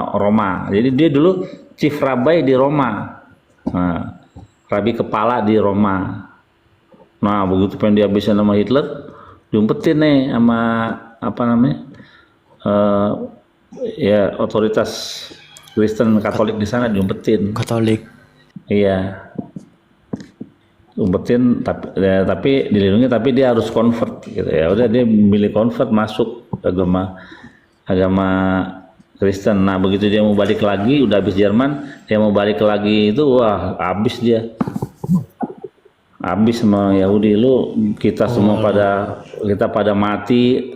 Roma. Jadi dia dulu Chief Rabbi di Roma. Nah, Rabi kepala di Roma. Nah, begitu pengen dihabisin sama Hitler, diumpetin nih sama ya otoritas Kristen Katolik di sana, diumpetin. Katolik. Iya. Umpetin tapi dilindungi, tapi dia harus convert gitu ya. Udah dia milih convert, masuk agama Kristen. Nah, begitu dia mau balik lagi, udah habis Jerman, dia mau balik lagi itu wah, habis dia. Habis sama Yahudi. Kita semua pada mati,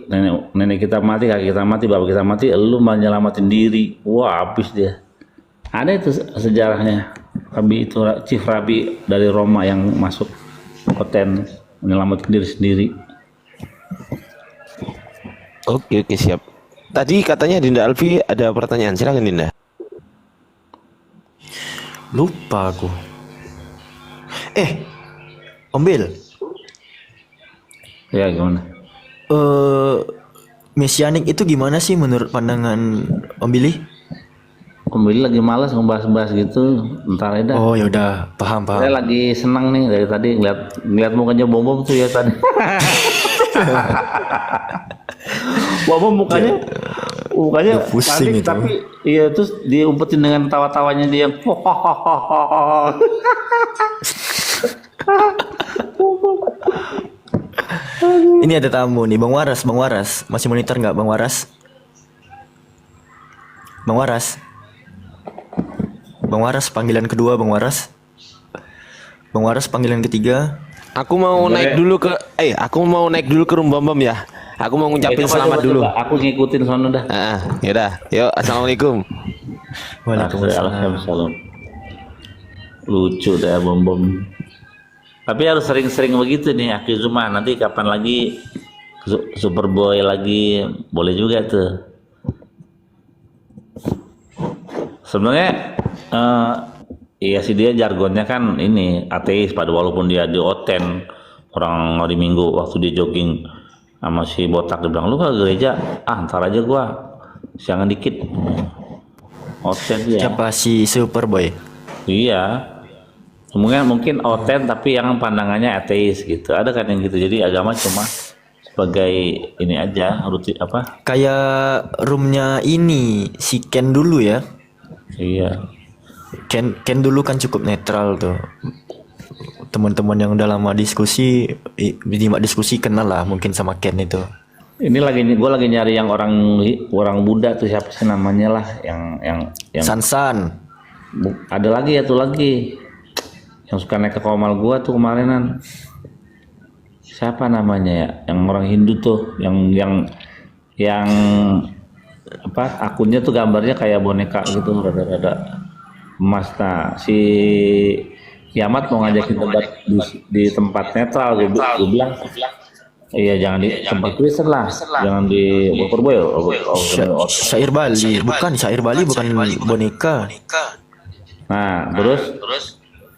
nenek kita mati, kakek kita mati, bapak kita mati, lu malah nyelamatin diri. Wah, habis dia. Ada itu sejarahnya. Rabi itu Chief Rabi dari Roma yang masuk oten menyelamatin diri sendiri. Oke, siap. Tadi katanya Dinda Alfi ada pertanyaan, silakan Dinda. Lupa aku. Om Bil. Ya, gimana? mesianik itu gimana sih menurut pandangan Om Billy? Om Billy lagi malas ngebahas-bahas gitu. Ntar aja dah. Oh yaudah, paham. Saya lagi senang nih dari tadi ngeliat mukanya Bom tuh ya tadi. Bom mukanya pusing panik, itu. tapi iya terus diumpetin dengan tawa-tawanya dia. Ini ada tamu nih, Bang Waras. Masih monitor nggak Bang Waras? Bang Waras panggilan kedua, Bang Waras panggilan ketiga. Aku mau naik dulu ke room Bom ya. Aku mau ngucapin selamat dulu. Aku ngikutin sono dah. Yaudah, yuk, assalamualaikum. Waalaikumsalam. Lucu dah Bom. Tapi harus sering-sering begitu nih Akizuma. Nanti kapan lagi Superboy lagi boleh juga tuh. Sebenarnya iya sih dia jargonnya kan ini ateis pada walaupun dia di Oten orang hari Minggu waktu dia jogging sama si botak dia bilang lu ke gereja ntar aja gua siangan dikit. Oten dia. Siapa si Superboy? Iya. Mungkin Oten tapi yang pandangannya ateis gitu. Ada kan yang gitu. Jadi agama cuma sebagai ini aja rutin apa? Kayak roomnya ini si Ken dulu ya. Iya. Ken dulu kan cukup netral tuh. Teman-teman yang udah lama diskusi kenal lah mungkin sama Ken itu. Ini gue lagi nyari yang orang Buddha tuh siapa sih namanya lah yang Sansan. Ada lagi yang suka naik ke komal gua tuh kemarinan. Siapa namanya ya? Yang orang Hindu tuh yang apa akunnya tuh gambarnya kayak boneka gitu rada-rada emas. Nah, si Kiamat mau ngajakin debat di tempat netral gue bilang iya jangan di tempat Kristen lah, jangan di Superboy. Syair Bali bukan boneka. Nah terus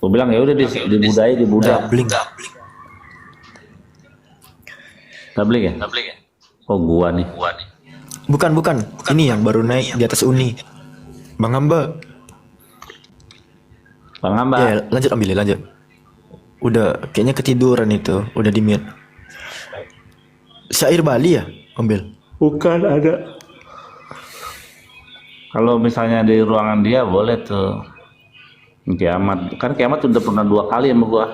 gue bilang ya udah di Buddha. Tablik ya? Oh gua nih. Bukan. Ini yang baru naik di atas Uni. Bang Hamba. Ya, lanjut ambil lanjut. Udah kayaknya ketiduran itu, udah di mute. Syair Bali ya, ambil. Bukan ada. Kalau misalnya di ruangan dia boleh tuh. Kiamat udah pernah 2 kali sama gua.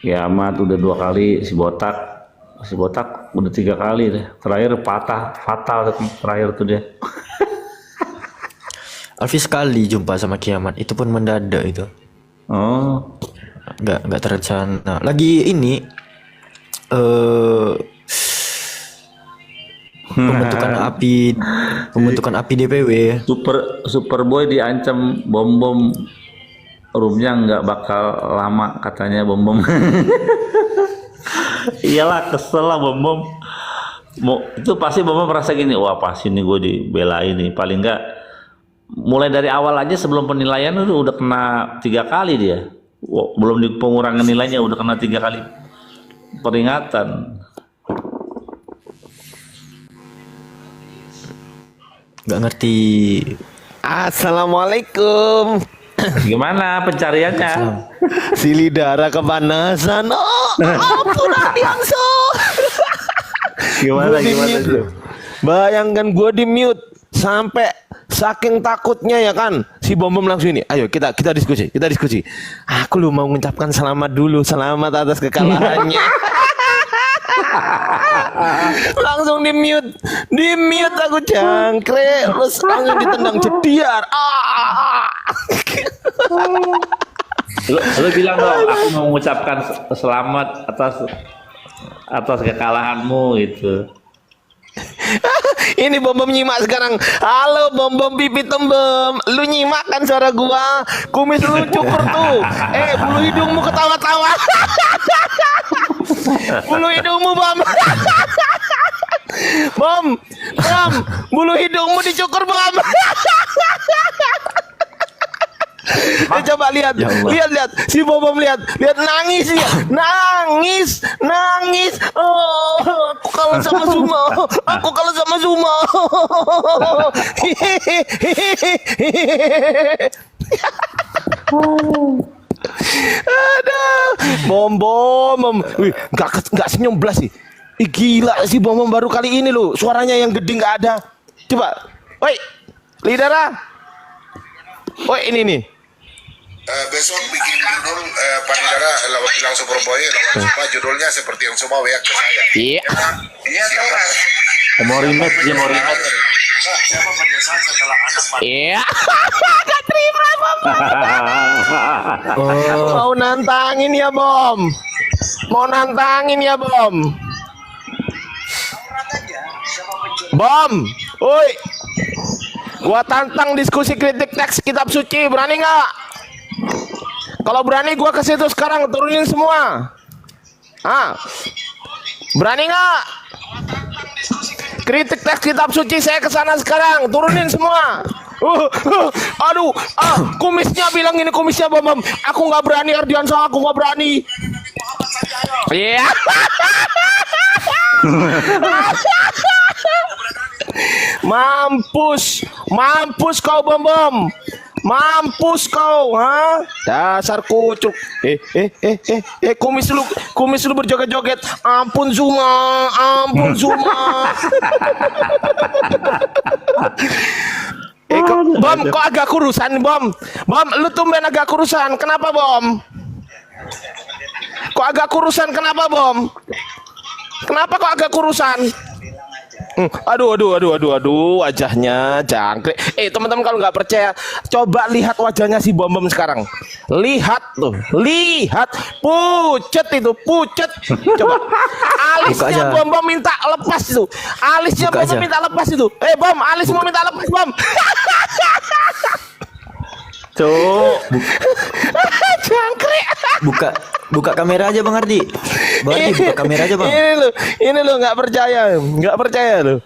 Kiamat udah 2 kali, si botak udah 3 kali deh. Terakhir fatal terakhir tuh dia. Alfi sekali jumpa sama Kiamat, itu pun mendadak itu. Oh, nggak terencana. Lagi ini pembentukan api DPW. Superboy diancam bom roomnya nggak bakal lama katanya bom. Iyalah kesel lah bom. Itu pasti bom merasa gini, wah pasti nih gue dibelain nih, paling nggak mulai dari awal aja sebelum penilaian udah kena 3 kali dia. Belum di pengurangan nilainya udah kena 3 kali peringatan. Nggak ngerti. Assalamualaikum. Gimana pencariannya? Si Lidara kepanasan. Ampun Adiangso. Gimana tuh? Bayangkan gue di mute sampai saking takutnya ya kan si bom langsung ini. Ayo kita diskusi. Aku lu mau mengucapkan selamat atas kekalahannya. Langsung di mute aku jangkrik, terus langsung ditendang jediar. Lu bilang dong, aku mau mengucapkan selamat atas kekalahanmu gitu. Ini bom nyimak sekarang. Halo bom pipi tembem. Lu nyimak kan suara gua? Kumis lu cukur tuh. Bulu hidungmu ketawa-tawa. Bulu hidungmu bom. Bom, bulu hidungmu dicukur bom. Coba coba lihat. Ya Allah. Lihat si Bom lihat nangis dia. Nangis. Oh, aku kalah sama Zuma. Aduh, Bom. Wih, nggak senyum belas sih. Ih, gila sih Bom baru kali ini loh. Suaranya yang gede nggak ada. Coba, woi, Lidara. Woi, ini nih. Besok bikin judul Pak Lidara bilang Superboy lawan Zuma, judulnya seperti yang semua WA ke saya. Iya. Iya, Toras. Mau rematch. Siapa penyesalan setelah anak Pak? Iya. Gak terima, Bom. Mau nantangin ya, Bom. Bom, woi. Gua tantang diskusi kritik teks kitab suci, berani nggak? Kalau berani gua ke situ sekarang, turunin semua. Berani nggak? Kritik teks kitab suci, saya ke sana sekarang, turunin semua. Aduh, kumisnya bilang ini kumisnya Bom. Aku nggak berani, Ardiansa, aku nggak berani. Iya. Mampus kau Bom. Mampus kau, ha? Dasar kucuk. Kumis lu berjoget-joget. Ampun Zuma. Bom, kok agak kurusan, Bom? Bom, lu tumben agak kurusan. Kenapa, Bom? Kok agak kurusan, kenapa, Bom? Kenapa kok agak kurusan? Aduh, wajahnya jangkrik. Teman-teman kalau nggak percaya, coba lihat wajahnya si Bom sekarang. Lihat, pucet. Coba, alisnya Bom minta lepas itu. Bom, alis mau minta lepas, Bom. Jangkrik. Buka kamera aja Bang Ardi. Buka kamera aja Bang. Ini lo nggak percaya lo.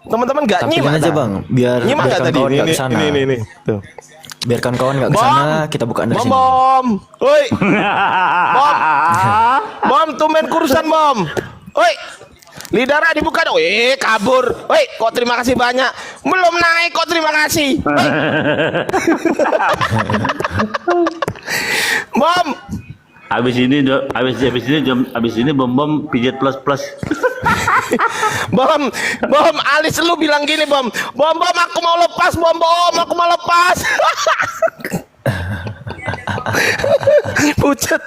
Teman-teman nggak nyimak aja Bang, biar kawan nggak kesana. Ini. Tuh. Biarkan kawan nggak kesana, kita bukaan dari sini. Bom, woi, Bom, tumben kurusan Bom. Woi, Lidara dibuka dong. Kabur. Woi, kok terima kasih banyak. Belum naik kok terima kasih. Bom. Habis ini Bom pijat plus. Bom, alis lu bilang gini, Bom, aku mau lepas, Bom, aku mau lepas. Pucat.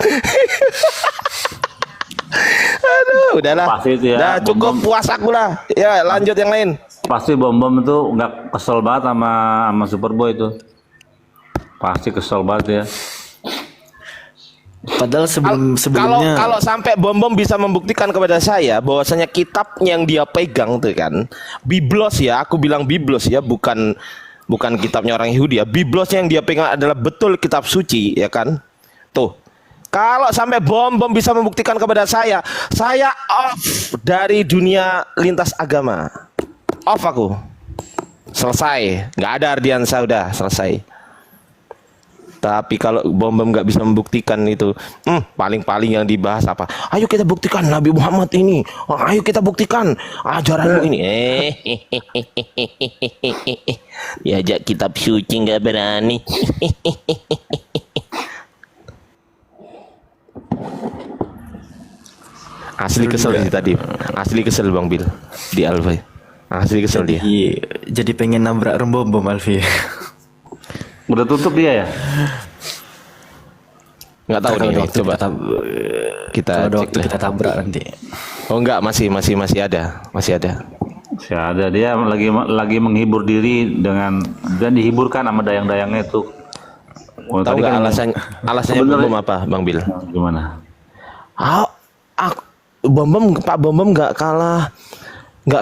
Aduh, udahlah. Pasti itu ya. Udah cukup puas aku lah. Ya, lanjut yang lain. Pasti Bom itu nggak kesel banget sama Superboy itu. Pasti kesel banget ya. Padahal sebelumnya kalau sampai Bom bisa membuktikan kepada saya bahwasanya kitab yang dia pegang tuh kan Biblos ya, aku bilang Biblos ya, bukan kitabnya orang Yahudi ya. Biblos yang dia pegang adalah betul kitab suci ya kan. Tuh. Kalau sampai Bom bisa membuktikan kepada saya off dari dunia lintas agama. Off aku. Selesai. Nggak ada Ardiansa, udah selesai. Tapi kalau Bom nggak bisa membuktikan itu, paling-paling yang dibahas apa? Ayo kita buktikan Nabi Muhammad ini. Ayo kita buktikan ajaranmu ini. Diajak kitab suci nggak berani. Asli kesel sih tadi. Asli kesel Bang Bil di Alfa. Asli kesel dia. Jadi pengen nabrak rem Bom Alfi. Udah tutup dia ya? Nggak tahu nih, coba kita waktu kita tabrak nanti. Oh enggak, masih ada. Masih ada, dia lagi menghibur diri dan dihiburkan sama dayang-dayangnya itu. Tahu nggak alasannya Bom apa, Bang Bil? Gimana? Pak Bom nggak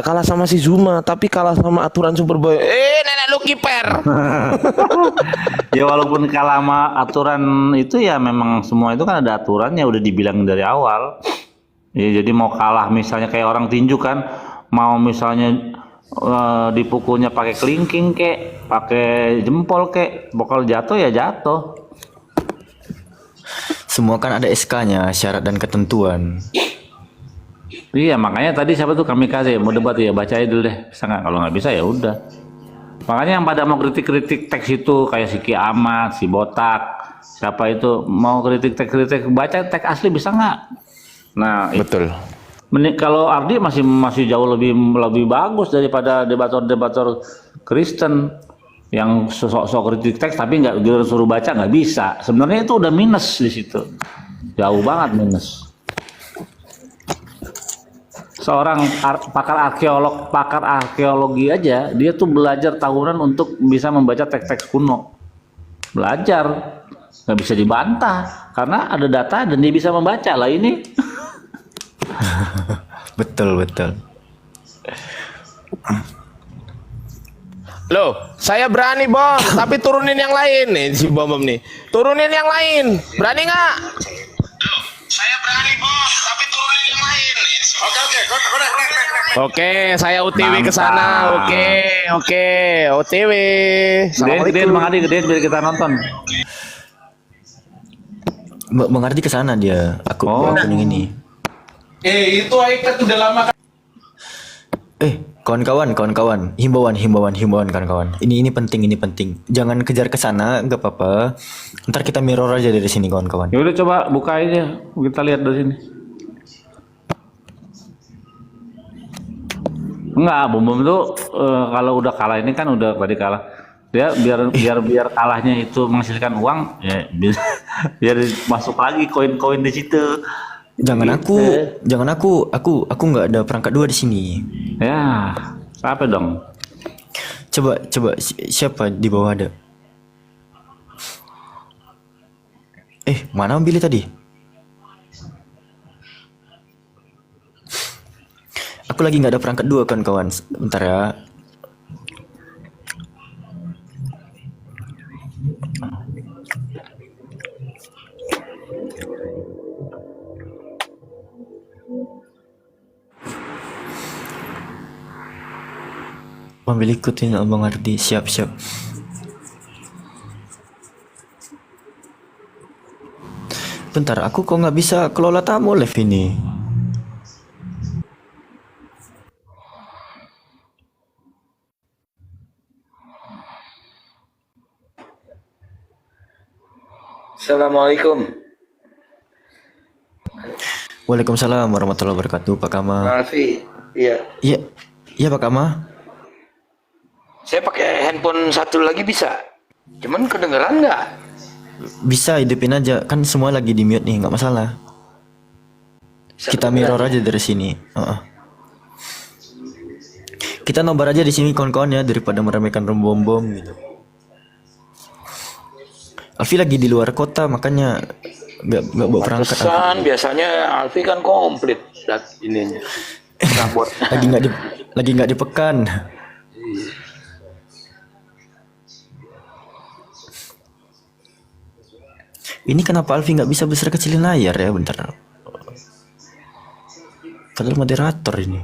kalah sama si Zuma, tapi kalah sama aturan Superboy. Nenek lu kiper. Ya walaupun kalah sama aturan itu ya memang semua itu kan ada aturannya, udah dibilang dari awal. Ya jadi mau kalah misalnya kayak orang tinju kan, mau misalnya dipukulnya pakai kelingking kek, pakai jempol kek, bakal jatuh ya jatuh. Semua kan ada SK-nya, syarat dan ketentuan. Iya, makanya tadi siapa tuh Kamikaze mau debat ya, bacain dulu deh. Bisa nggak? Kalau nggak bisa ya udah. Makanya yang pada mau kritik-kritik teks itu kayak si Ki Ahmad, si Botak, siapa itu mau kritik baca teks asli bisa nggak? Nah, Betul. Kalau Ardi masih jauh lebih bagus daripada debator Kristen yang sok kritik teks tapi nggak disuruh baca, nggak bisa. Sebenarnya itu udah minus di situ, jauh banget minus. Seorang pakar arkeologi aja dia tuh belajar tahunan untuk bisa membaca teks-teks kuno, belajar, nggak bisa dibantah karena ada data dan dia bisa membaca lah ini. Betul. Loh, saya berani Bom, tapi turunin yang lain nih si Bom nih. Turunin yang lain, berani nggak? Saya berani Bom, tapi turunin yang lain. Oke, saya OTW ke sana. Oke, OTW. Gedein Bang Adi, gedein biar kita nonton. Bang Ardi ke sana dia. Aku kuning ini. Itu iPad udah lama kan. Kawan-kawan, himbauan kawan-kawan. Ini penting. Jangan kejar ke sana, nggak apa-apa. Ntar kita mirror aja dari sini kawan-kawan. Ya udah coba buka aja, kita lihat dari sini. Enggak, Bom itu kalau udah kalah ini kan udah tadi kalah. Dia biar kalahnya itu menghasilkan uang, ya biar masuk lagi koin-koin di situ. Jangan aku nggak ada perangkat 2 di sini. Ya, siapa dong? Coba siapa di bawah ada? Mana Billy tadi? Aku lagi nggak ada perangkat 2 kawan-kawan. Bentar ya. Ambil ikutin Abang Ardi, siap. Bentar, aku kok nggak bisa kelola tamu live ini. Assalamualaikum. Waalaikumsalam warahmatullahi wabarakatuh, Pak Kama. Alfi, iya. Iya Pak Kama. Saya pakai handphone satu lagi bisa. Cuman kedengeran nggak? Bisa, hidupin aja. Kan semua lagi di mute nih, nggak masalah. Kita mirror aja dari sini. Kita nobar aja di sini kawan-kawan ya, daripada meremehkan bom gitu. Alfi lagi di luar kota, makanya nggak bawa perangkat. Biasanya Alfi kan komplit ininya. lagi nggak di pekan. Ini kenapa Alfi nggak bisa besar kecilin layar ya, bentar. Padahal moderator ini.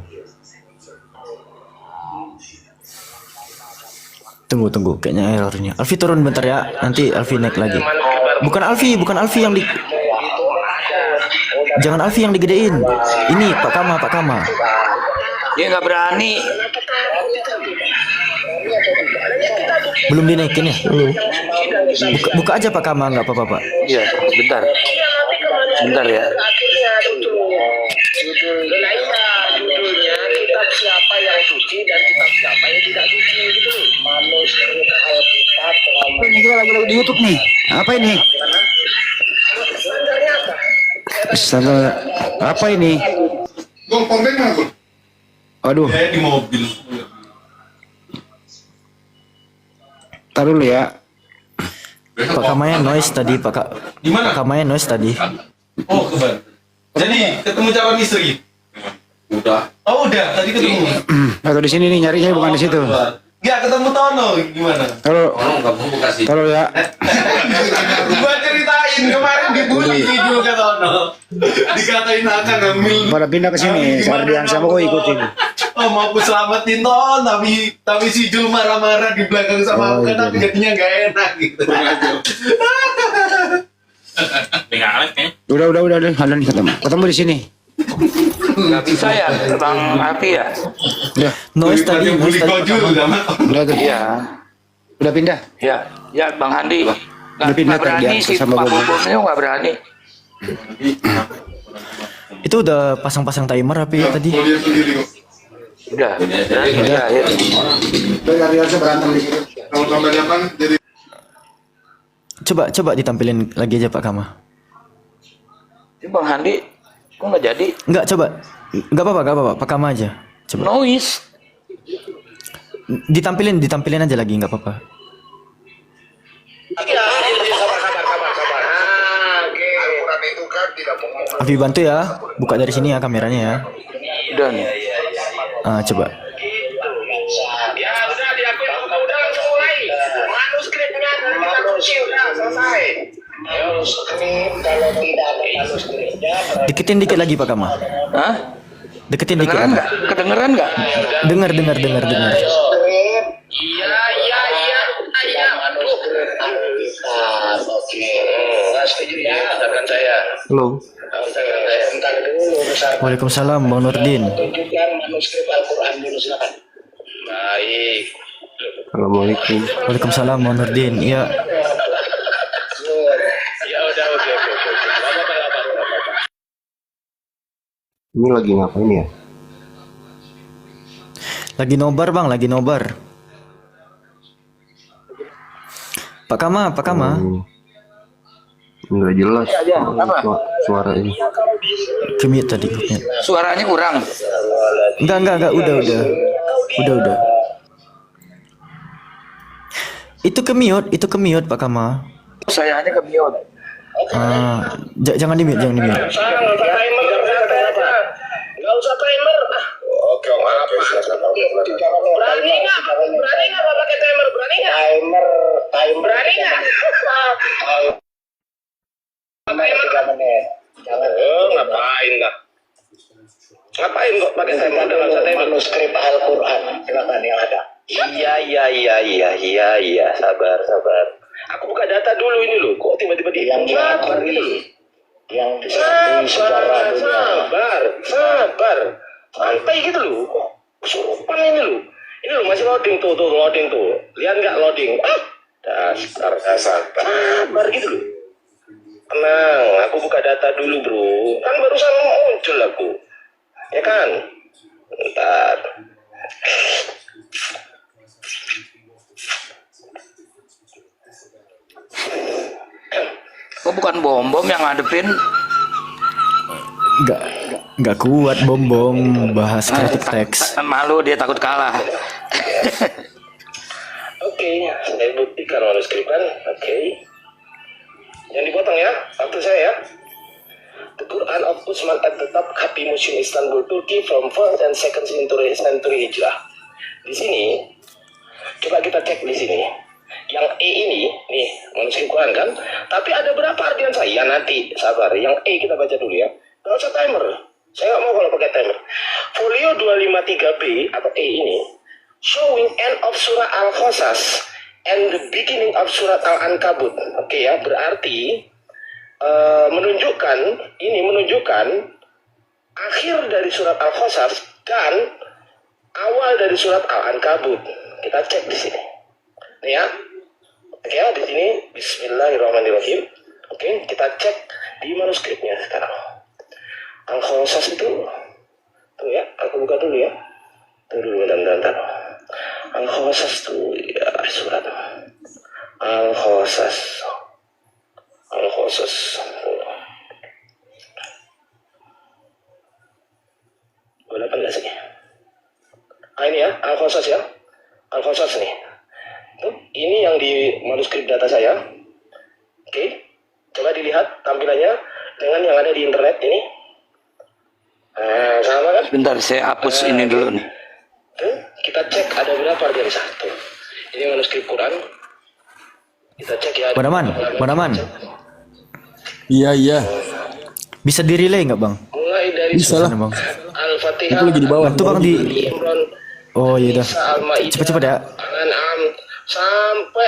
Tunggu, kayaknya error ini. Alfi turun bentar ya, nanti Alfi naik lagi. Bukan Alfi yang di. Jangan Alfi yang digedein. Ini Pak Kama. Dia nggak berani. Belum dinaikin ya? Buka aja Pak Kama, nggak apa-apa Pak. Iya, bentar ya. Judulnya kitab siapa yang suci dan kitab siapa yang tidak suci gitu. Manuskrip Alkitab terlalu. Ini kita lagi di YouTube nih. Apa ini? Apa ini? Aduh. Di mobil. Taruh dulu ya. Pak Kamanya noise tadi, Pak Kamanya noise tadi. Oh, keban. Jadi ketemu calon istri. Udah. Oh, udah. Tadi ketemu. Atau di sini nih nyarinya bukan di situ. Enggak ketemu Tono gimana? Taruh ya. Gua ceritain kemarin dibully juga Tono. Dikatain akan ngambil. Pada pindah ke sini, Sardian sama gue ikutin. Oh, mau aku selamatin Ton, tapi si Jul marah-marah di belakang sama aku kan, tapi jadinya nggak enak gitu. Udah, Halan ketemu di sini. Nggak bisa ya, Bang Api ya? Udah. Noise tadi. Udah tuh. Iya. Udah pindah. Ya Bang Handi. Udah pindah Nggak berani tadi si sama Pak Bobo. Bobomnya nggak berani. Itu udah pasang-pasang timer Api tadi. Udah. berantem di situ. Kalau sampai datang jadi Coba ditampilin lagi aja Pak Kama. Ini Bang Handi, kok nggak jadi? Enggak, coba. Enggak apa-apa, Pak Kama aja. Coba. Noise. Ditampilin aja lagi, enggak apa-apa. Iya, sabar. Al-Quran itu kan tidak mau. Afi bantu ya, buka dari sini ya kameranya ya. Udah nih. Coba. Ya udah diakui, udah langsung mulai. Manuskripnya kita kunci, udah selesai. Manuskrip kalau tidak ada manuskripnya. Deketin dikit lagi Pak Kama. Hah? Deketin dikit. Kedengeran nggak? Kedengeran nggak? Dengar. Iya. Oke. Nggak setuju ya, katakan saya. Halo. Bentar dulu. Waalaikumsalam Bang Nurdin. Tunjukkan manuskrip Al-Quran dulu, silakan. Baik. Assalamualaikum. Waalaikumsalam Bang Nurdin. Iya. Ya udah, oke. Apa. Ini lagi ngapain ya? Lagi nobar Bang, lagi nobar. Pak Kama. Enggak jelas. Ya, apa? Suara ini. Kemit tadi. Kemit. Suaranya kurang. Enggak, udah. Itu kemiut Pak Kama. Saya hanya ke mute. Jangan di mute. Nggak usah timer. Oke. Berani nggak Bapak pakai timer? Berani nggak? Timer. Berani nggak? Timer 3 menit. Ngapain dah? Ngapain kok pakai timer? Udah nggak usah timer. Manuskrip Al-Quran, silakan yang ada. Iya. Sabar. Aku buka data dulu ini loh. Kok tiba-tiba yang sabar gitu loh. Yang sabar. Santai gitu loh. Kok kesurupan ini loh. Ini loh masih loading tuh. Lihat nggak loading? Dasar. Sabar gitu loh. Tenang, aku buka data dulu bro. Kan barusan muncul aku. Ya kan? Bentar. Kok bukan bom yang ngadepin? Enggak kuat bom bahas kritik teks. Malu dia takut kalah. Oke, saya buktikan manuskripkan. Oke. Yang dipotong ya, waktu saya ya. The Quran of Utsman at the top copy Museum Istanbul, Turkey from 4th and 2nd century Hijrah. Di sini, coba kita cek di sini. Yang E ini, nih manuskrip Quran kan. Tapi ada berapa artian saya? Nanti, sabar. Yang E kita baca dulu ya. Gak usah timer. Saya nggak mau kalau pakai timer. Folio 253B atau E ini, showing end of surah Al-Qasas and the beginning of surat Al-Ankabut. Oke ya, berarti menunjukkan akhir dari surat Al-Qasas dan awal dari surat Al-Ankabut. Kita cek di sini. Nih ya. Oke ya, di sini Bismillahirrahmanirrahim. Oke, kita cek di manuskripnya sekarang. Al-Qasas itu tuh ya, aku buka dulu ya. Tunggu dulu bentar. Al-Qasas tuh ya, surat Al-Qasas. Boleh apa enggak sih? Ini ya, Al-Qasas ya. Al-Qasas nih. Tuh, ini yang di manuskrip data saya. Oke. Coba dilihat tampilannya dengan yang ada di internet ini. Sama kan? Bentar, saya hapus ini dulu nih. Kita cek ada berapa artian satu. Ini manuskrip Quran. Kita cek ya. Bonaman. Iya. Bisa di-relay nggak Bang? Mulai dari Bisa lah. Bang. Al-Fatihah. Itu lagi di bawah. Itu Bang di. Imran. Oh iya dah. Al-Maidah. Cepet ya. Al-An'am sampai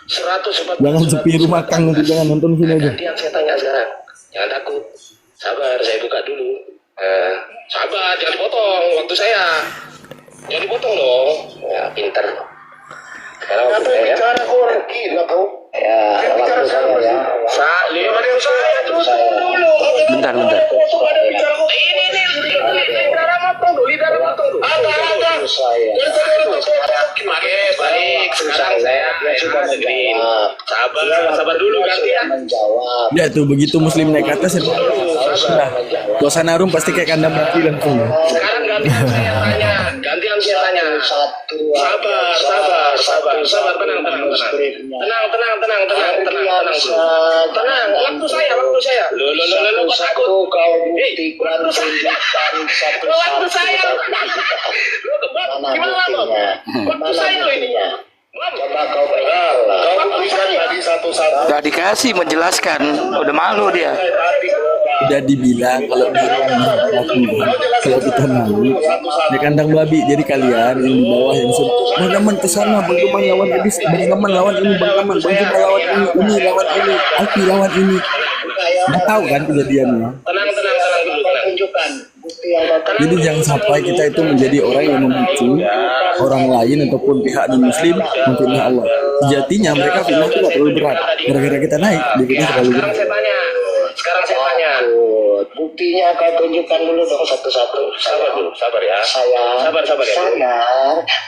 140 Jangan sepi rumah Kang, nanti jangan nonton sini aja. gantian saya tanya sekarang. Jangan takut. Sabar, saya buka dulu. Sabar, jangan dipotong waktu saya. Jangan dipotong dong. Ya, pinter. Sekarang waktu saya ya. Bicara orang gila kau. Ya, bicara saya ya. Saya dulu. Bentar. Ini lidah motong dulu. Ada. Gimana? Baik, sekarang saya sudah green. Sabar dulu gantian. Ya tuh begitu Muslim naik ke atas ya. Nah, suasana room pasti kayak kandang mati langsung. Sekarang gantian saya tanya. Sabar, tenang. Tenang, waktu saya. Lo takut. Waktu saya. Gimana lo? Waktu saya lo ini. Coba kau berikan tadi satu-satu. Gak dikasih menjelaskan, udah malu dia. Udah dibilang kalau di rumah aku, kalau kita malu di kandang babi. Jadi kalian yang di bawah yang sudah Bang Gaman kesana, Bang Gaman lawan Iblis, Bang Gaman lawan ini, Bang Gaman lawan ini lawan ini, Alfi lawan ini. Nggak tahu kan kejadiannya. Tenang dulu. Tunjukkan. Jadi jangan sampai kita itu menjadi orang yang memicu orang lain ataupun pihak non-muslim memfitnah Allah. Sejatinya mereka fitnah itu nggak terlalu berat. Gara-gara kita naik, dia fitnah terlalu berat. Sekarang saya tanya. Buktinya kau tunjukkan dulu dong satu-satu. Sabar ya. Sabar ya.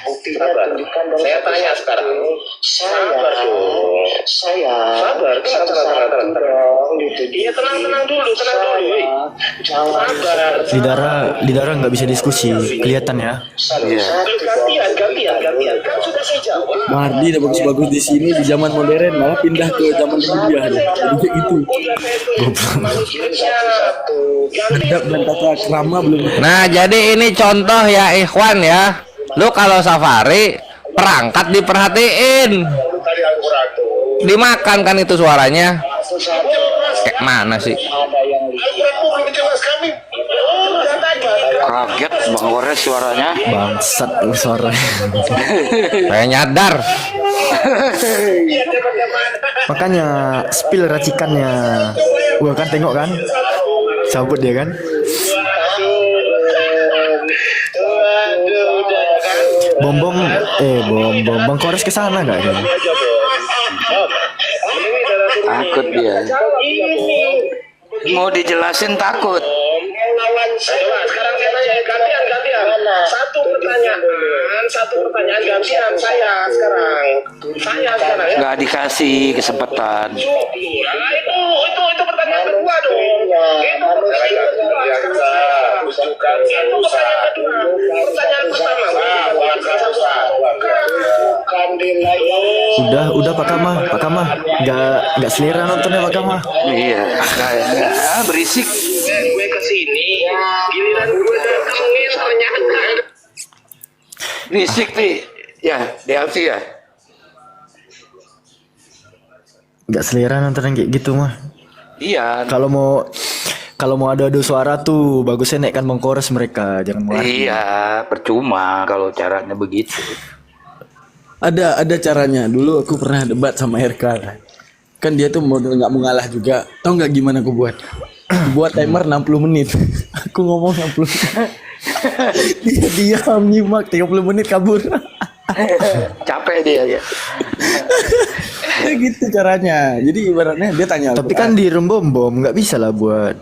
Buktinya tunjukkan dong. Saya tanya sekarang. Sabar dong. Sabar. Iya, tenang dulu. Sabar. Di darah nggak bisa diskusi, kelihatan ya. Gantian. Kan sudah saya jawab. Mardi udah bagus-bagus di sini di zaman modern, malah pindah ke zaman media. Jadi kayak gitu. Adab dan tata krama belum. Nah, jadi ini contoh ya ikhwan ya. Lu kalau safari perangkat diperhatiin. Dimakan kan itu suaranya. Kayak mana sih? Kaget Bang Wores suaranya. Bangsat lu suaranya. Saya nyadar. Makanya spill racikannya. Gua kan tengok kan. Cabut dia kan. Bom Bang Kores ke sana enggak kan? Takut dia. Mau dijelasin takut. Sekarang saya tanya gantian. Satu pertanyaan gantian saya sekarang. Ya. Gak dikasih kesempatan. Itu pertanyaan kedua dong. Itu pertanyaan kedua. Pertanyaan pertama. Udah Pak Kama. Enggak selera nontonnya Pak Kama. Iya, kayaknya berisik. Gue kesini, giliran gue datengin ternyata. Berisik nih. Ya, DLC ya. Enggak selera nonton yang kayak gitu mah. Iya. Kalau mau adu suara tuh bagusnya naikkan Bang Kores mereka, jangan Mardi. Iya, percuma kalau caranya begitu. Ada caranya. Dulu aku pernah debat sama RK kan dia tuh model nggak mau ngalah juga. Tahu nggak gimana aku buat? Buat timer 60 menit. Aku ngomong 60 menit. Dia diam nyimak 30 menit kabur. Capek dia ya. Gitu caranya. Jadi ibaratnya dia tanya. Tapi kan di room bom nggak bisa lah buat.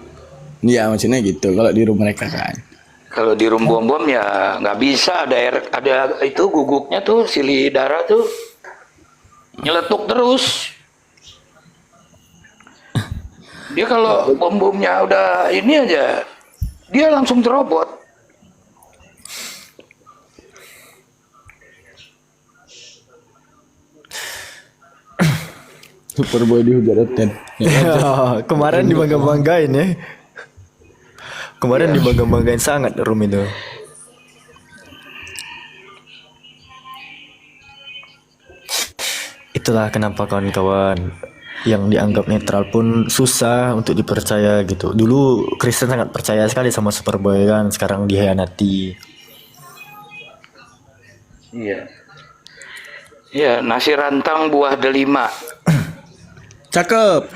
Iya maksudnya gitu. Kalau di room mereka kan. Kalau di room bom ya nggak bisa, ada itu guguknya tuh, sili darah tuh nyeletuk terus. Dia kalau bom-bomnya udah ini aja, dia langsung terobot. Superboy dihujat Kemarin dibangga-banggain ya. Kemarin dibangga-banggain sangat room itu. Itulah kenapa kawan-kawan yang dianggap netral pun susah untuk dipercaya gitu. Dulu Kristen sangat percaya sekali sama Superboy kan, sekarang dihianati. Iya. Ya, nasi rantang buah delima. Cakep.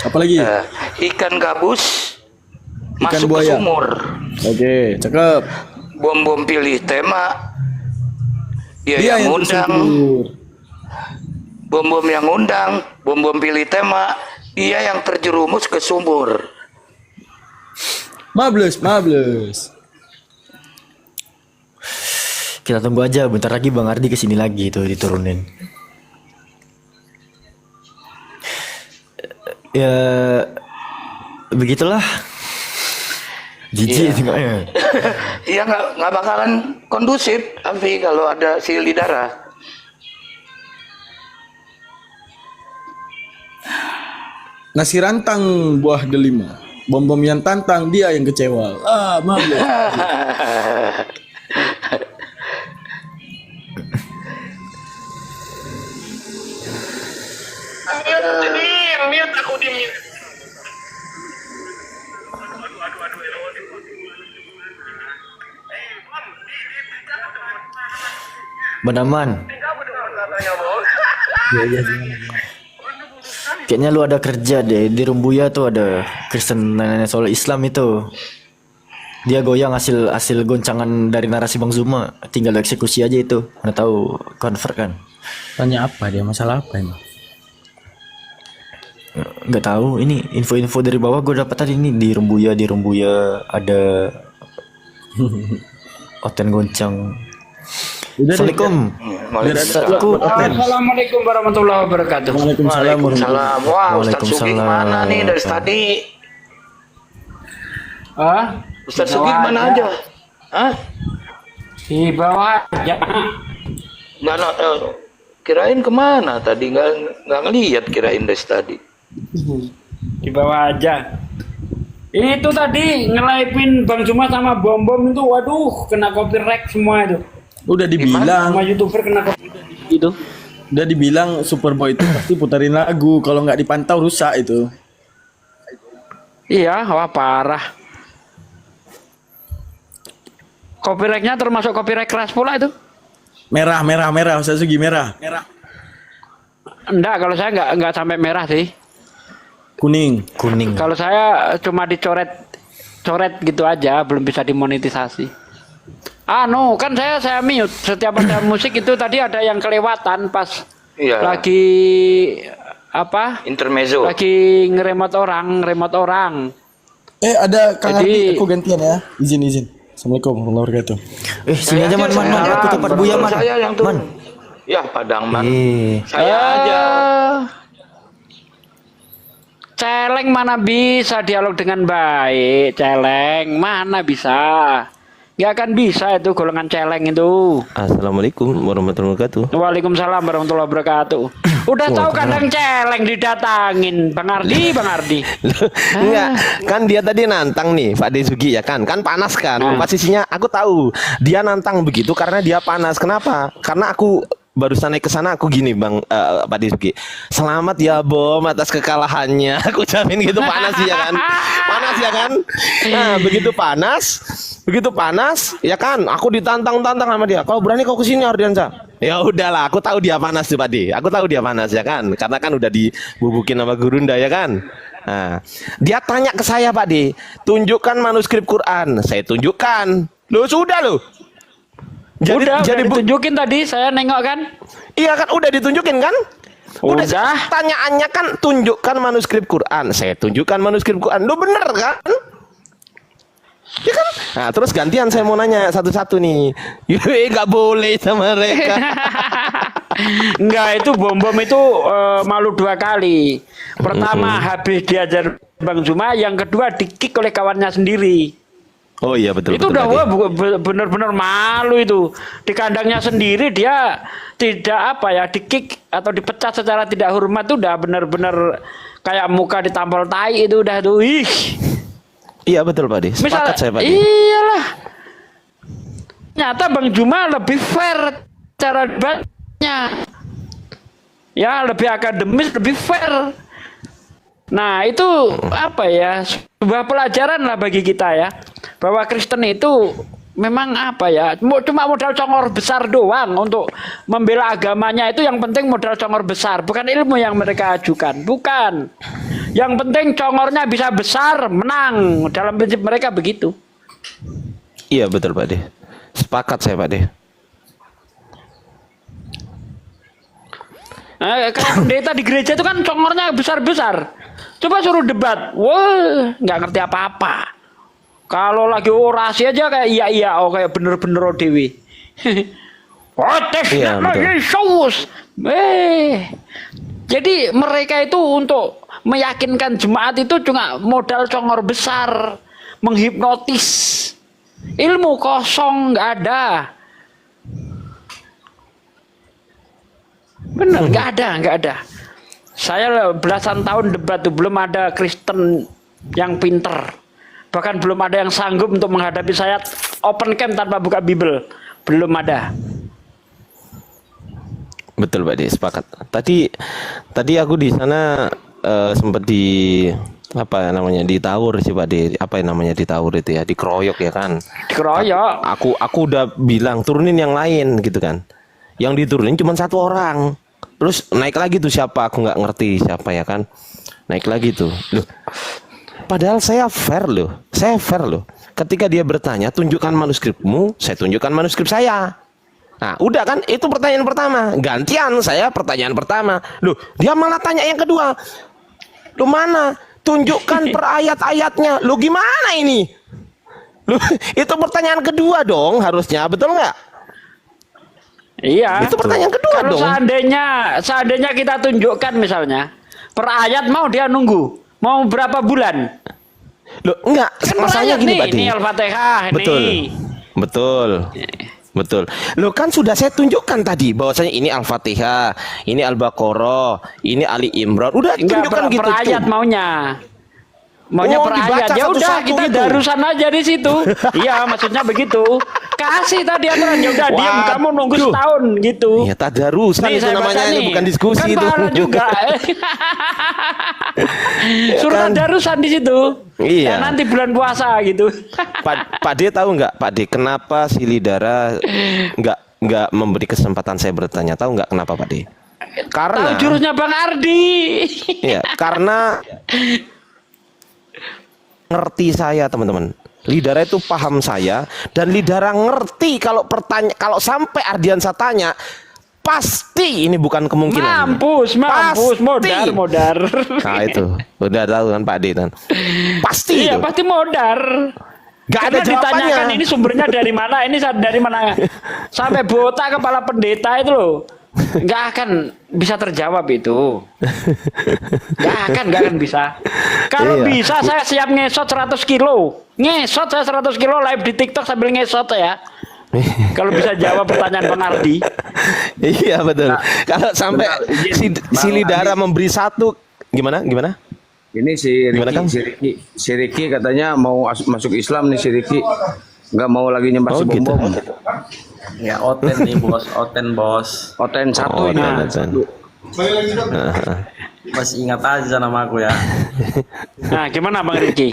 Apalagi? Ikan gabus Ikan masuk buaya. ke sumur. Oke, cakep. Bom-bom pilih tema. Dia yang ngundang. Bom-bom yang ngundang. Bom-bom pilih tema. Dia yang terjerumus ke sumur. Mablus. Kita tunggu aja, bentar lagi Bang Ardi kesini lagi tuh diturunin. Ya begitulah. Jijik tengoknya. Iya nggak bakalan kondusif, Afi, kalau ada si Lidara. Nasi rantang buah delima. Bom-bom yang tantang, dia yang kecewa. Mablus. Mute aku di mute. Benaman. Kayaknya lu ada kerja deh di Rumbuya tuh, ada Kristen soal Islam itu. Dia goyang hasil goncangan dari narasi Bang Zuma, tinggal eksekusi aja itu. Mana tahu convert kan? Tanya apa dia, masalah apa emang? Nggak tahu, ini info-info dari bawah gue dapat tadi ini di Rumbuya ada Oten goncang. Assalamualaikum. Assalamualaikum warahmatullahi wabarakatuh. Waalaikumsalam. Wah, Ustaz Sugi mana nih dari tadi? Ustaz Sugi mana aja? Di bawah aja. Kirain kemana tadi? Nggak ngelihat, kirain dari tadi. Di bawah aja. Itu tadi nge-live-in Bang Juma sama Bom-Bom itu, waduh, kena copyright semua itu. Udah dibilang sama YouTuber kena copyright itu. Udah dibilang Superboy itu pasti putarin lagu, kalau nggak dipantau rusak itu. Iya, wah parah. Copyrightnya termasuk copyright keras pula itu. Merah, Ustaz Sugi merah. Enggak, kalau saya enggak sampai merah sih. Kuning. Kalau saya cuma dicoret gitu aja, belum bisa dimonetisasi. Kan saya mute. Setiap ada musik itu tadi ada yang kelewatan pas lagi intermezzo. Lagi ngeremot orang. Ada Kang Ardi, aku gantian ya. Izin. Assalamualaikum warahmatullahi wabarakatuh. Sini aja man. Aku tempat Buya man. Saya yang turun. Ya Padang man. Saya aja. Celeng mana bisa dialog dengan baik, Celeng mana bisa. Gak akan bisa itu golongan celeng itu. Assalamualaikum warahmatullahi wabarakatuh. Waalaikumsalam warahmatullahi wabarakatuh. Udah tahu kadang celeng didatangin Bang Ardi. Enggak, kan dia tadi nantang nih Pak Desugi ya kan panas kan. Posisinya aku tahu dia nantang begitu karena dia panas. Kenapa? Karena aku barusan naik ke sana aku gini Bang Pak Desugi. Selamat ya Bom atas kekalahannya. Aku jamin gitu panas ya kan. Nah, begitu panas ya kan aku ditantang sama dia. Kalau berani kau kesini Ardiansa. Ya udahlah, aku tahu dia panas tuh Pak De. Aku tahu dia panas ya kan. Karena kan udah dibubukin sama Gurunda ya kan. Nah, dia tanya ke saya Pak De, tunjukkan manuskrip Quran. Saya tunjukkan. Loh sudah loh. Jadi ditunjukin tadi, saya nengok kan? Iya kan, udah ditunjukin kan? Udah. Tanyaannya kan tunjukkan manuskrip Quran. Saya tunjukkan manuskrip Quran. Lu bener kan? Ya kan? Nah, terus gantian saya mau nanya satu-satu nih. Nggak boleh sama mereka. Enggak, itu Bom-Bom itu malu dua kali. Pertama habis diajar Bang Zuma, yang kedua di-kick oleh kawannya sendiri. Oh iya betul. Itu udah benar-benar malu itu. Di kandangnya sendiri dia tidak di-kick atau dipecat secara tidak hormat itu udah benar-benar kayak muka ditampol tai itu udah tuh. Iya betul Pak De. Sepakat saya Pak De. Iyalah. Nyata Bang Juma lebih fair cara debatnya. Ya, lebih akademis, lebih fair. Nah, itu sebuah pelajaran lah bagi kita ya. Bahwa Kristen itu memang apa ya, cuma modal congor besar doang untuk membela agamanya. Itu yang penting modal congor besar, bukan ilmu yang mereka ajukan, bukan. Yang penting congornya bisa besar, menang. Dalam prinsip mereka begitu. Iya betul Pak De. Sepakat saya Pak De. Kayak pendeta di gereja itu kan congornya besar-besar. Coba suruh debat, wah nggak ngerti apa-apa. Kalau lagi orasi aja kayak iya, oh kayak bener-bener ODW. Protesnya Yesus. Jadi mereka itu untuk meyakinkan jemaat itu cuma modal congor besar, menghipnotis. Ilmu kosong nggak ada. Benar, nggak ada. Saya belasan tahun debat tuh belum ada Kristen yang pinter. Bahkan belum ada yang sanggup untuk menghadapi saya open camp tanpa buka Bible. Belum ada. Betul Pak De, sepakat. Tadi aku di sana sempat apa namanya ditawur sih Pak De. Apa yang namanya ditawur itu ya? Dikeroyok ya kan? Dikeroyok. Aku udah bilang turunin yang lain gitu kan. Yang diturunin cuma satu orang. Terus naik lagi tuh siapa? Aku nggak ngerti siapa ya kan. Naik lagi tuh. Loh. Padahal saya fair loh. Ketika dia bertanya, tunjukkan manuskripmu, saya tunjukkan manuskrip saya. Nah, udah kan? Itu pertanyaan pertama. Gantian saya pertanyaan pertama. Loh, dia malah tanya yang kedua. Loh mana? Tunjukkan per ayat-ayatnya. Loh gimana ini? Loh, itu pertanyaan kedua dong harusnya, betul nggak? Iya. Itu pertanyaan kedua kalau dong. Seandainya kita tunjukkan misalnya per ayat, mau dia nunggu. Mau berapa bulan? Loh, enggak. Kan Masalahnya gini, Pak. Ini Al-Fatihah Betul. Loh kan sudah saya tunjukkan tadi bahwasanya ini Al-Fatihah, ini Al-Baqarah, ini Ali Imran. Udah tunjukkan gitu. Per ayat maunya per ayat. Ya udah kita gitu. darusan aja di situ. Iya, maksudnya begitu. Kasih tadi aturan, ya udah diam kamu nunggu setahun gitu. Ya tadarusan itu namanya, ini bukan diskusi kan itu. Pahala juga. Suruh tadarusan di situ. Iya. Ya, nanti bulan puasa gitu. Pak De tahu nggak, Pak De, kenapa si Lidara nggak memberi kesempatan saya bertanya? Tahu nggak kenapa, Pak De? Karena tahu jurusnya Bang Ardi. Iya, karena ngerti saya teman-teman. Lidara itu paham saya dan Lidara ngerti kalau sampai Ardiansa tanya pasti ini bukan kemungkinan. Mampus, modar. Nah itu udah tahu kan Pak De kan. Pasti. Iya, itu. pasti modar. Gak ada jawabannya. Ditanyakan ini sumbernya dari mana? Ini dari mana? Sampai botak kepala pendeta itu loh. Nggak akan bisa terjawab itu. Nggak akan bisa. Kalau bisa saya siap ngesot 100 kilo. Ngesot saya 100 kilo live di TikTok sambil ngesot ya. Kalau bisa jawab pertanyaan Bang Ardi. Iya betul. Kalau sampai si Lidara memberi satu, gimana? Ini si Ricky katanya mau masuk Islam nih, si Ricky nggak mau lagi nyembah si bom. Ya Oten nih bos, Oten satu ini. Masih ingat aja nama aku ya. Nah gimana Bang Ricky?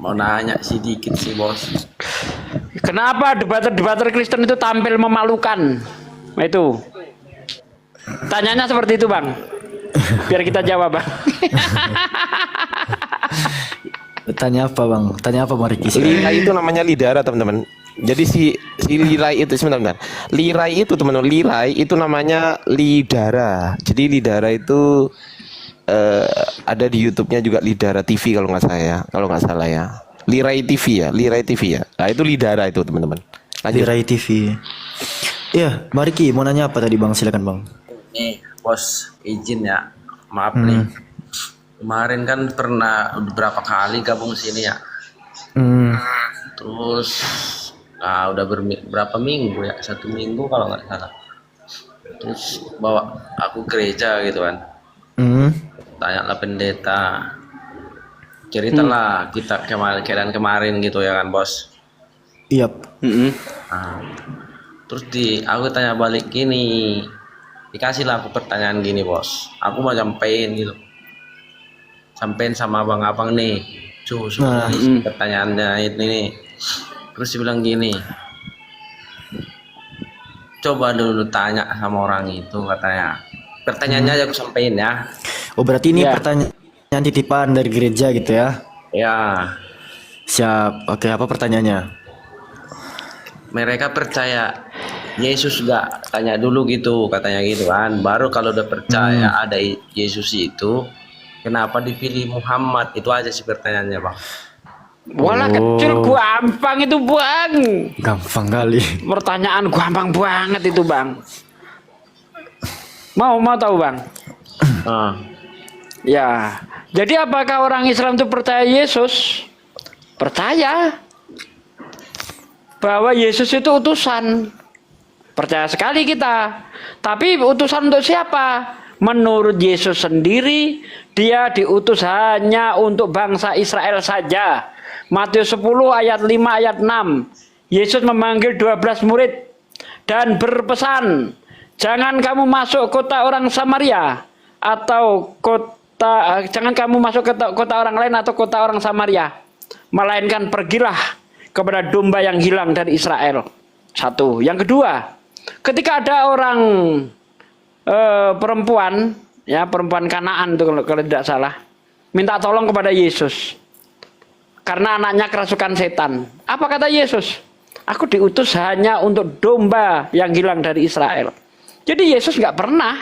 Mau nanya sedikit sih bos. Kenapa debater Kristen itu tampil memalukan? Itu tanyanya seperti itu Bang. Biar kita jawab Bang. Tanya apa Bang? Tanya apa Bang Ricky? Lirai itu namanya Lidara teman-teman. Jadi si Lirai itu sebentar. Lirai itu teman-teman, Lirai itu namanya Lidara. Jadi Lidara itu ada di YouTube-nya juga Lidara TV kalau nggak salah ya. Lirai TV ya. Nah itu Lidara itu teman-teman. Lirai TV. Iya, Bang Ricky mau nanya apa tadi Bang? Silakan Bang. Nih bos, izin ya, maaf nih. Kemarin kan pernah beberapa kali gabung sini ya. Terus udah berapa minggu ya, 1 minggu kalau nggak salah. Terus bawa aku gereja gitu kan. Tanyalah pendeta, ceritalah kita keadaan kemarin gitu ya kan bos. Iya. Terus aku tanya balik gini, dikasihlah aku pertanyaan gini bos. Aku mau sampein gitu, sampein sama abang-abang nih. Suruh pertanyaannya ini. Terus dia bilang gini, coba dulu tanya sama orang itu, katanya. Pertanyaannya aja aku sampaikan ya. Oh berarti ini pertanyaan titipan dari gereja gitu ya? Ya. Siap. Oke, apa pertanyaannya? Mereka percaya Yesus gak? Tanya dulu gitu, katanya gitu kan. Baru kalau udah percaya ada Yesus itu, kenapa dipilih Muhammad? Itu aja sih pertanyaannya, Bang. Walah kecil, gampang itu Bang. Gampang kali. Pertanyaan gampang banget itu Bang. Mau tahu Bang? Ya. Jadi apakah orang Islam itu percaya Yesus? Percaya. Bahwa Yesus itu utusan. Percaya sekali kita. Tapi utusan untuk siapa? Menurut Yesus sendiri, dia diutus hanya untuk bangsa Israel saja. Matius 10 ayat 5 ayat 6. Yesus memanggil 12 murid dan berpesan, jangan kamu masuk kota orang Samaria atau jangan kamu masuk ke kota orang lain atau kota orang Samaria, melainkan pergilah kepada domba yang hilang dari Israel. Satu. Yang kedua, ketika ada orang perempuan Kanaan itu kalau tidak salah, minta tolong kepada Yesus karena anaknya kerasukan setan. Apa kata Yesus? Aku diutus hanya untuk domba yang hilang dari Israel. Jadi Yesus nggak pernah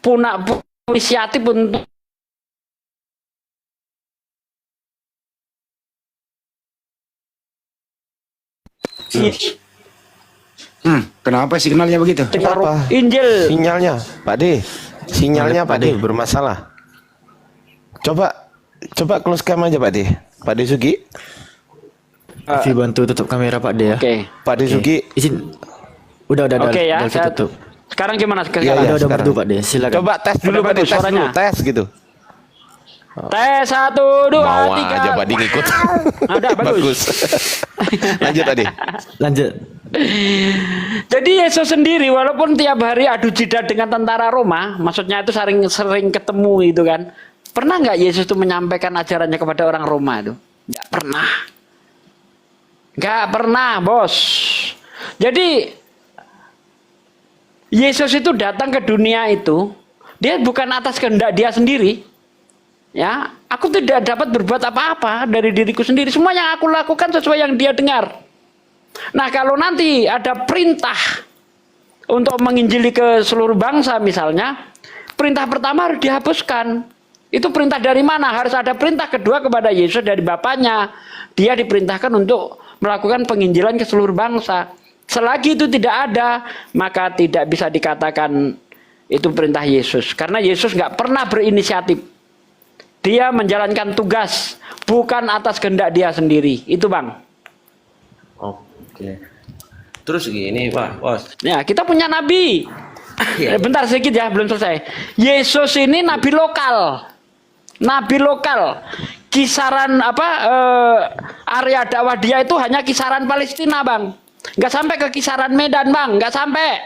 punya inisiatif untuk Kenapa signalnya begitu? Kenapa? Injil. Sinyalnya, Pak D. Sinyalnya Pak D bermasalah. Coba close cam aja Pak D. Pak D Sugi. Afi bantu tutup kamera Pak D ya. Oke. Pak D Sugi. Izin. Udah Oke ya. saya tutup. Sekarang gimana? Iya, Udah merdu Pak D. Silakan. Coba tes dulu Pak D, tes dulu, tes gitu. Tes 1, 2, 3. Mau aja Pak D ngikut. Ada bagus. Lanjut tadi. Lanjut. Jadi Yesus sendiri walaupun tiap hari adu jidat dengan tentara Roma, maksudnya itu sering ketemu itu kan. Pernah nggak Yesus itu menyampaikan ajarannya kepada orang Roma itu? Nggak pernah. Nggak pernah, Bos. Jadi Yesus itu datang ke dunia itu, dia bukan atas kehendak dia sendiri. Ya, aku tidak dapat berbuat apa-apa dari diriku sendiri. Semua yang aku lakukan sesuai yang dia dengar. Nah, kalau nanti ada perintah untuk menginjili ke seluruh bangsa misalnya, perintah pertama harus dihapuskan. Itu perintah dari mana? Harus ada perintah kedua kepada Yesus dari Bapaknya. Dia diperintahkan untuk melakukan penginjilan ke seluruh bangsa. Selagi itu tidak ada, maka tidak bisa dikatakan itu perintah Yesus. Karena Yesus nggak pernah berinisiatif. Dia menjalankan tugas, bukan atas kehendak dia sendiri. Itu Bang. Oke. Terus gini Pak, Bos. Ya, kita punya nabi. Bentar sedikit ya, belum selesai. Yesus ini nabi lokal. Nabi lokal. Kisaran area dakwah dia itu hanya kisaran Palestina, Bang. Nggak sampai ke kisaran Medan, Bang. Nggak sampai.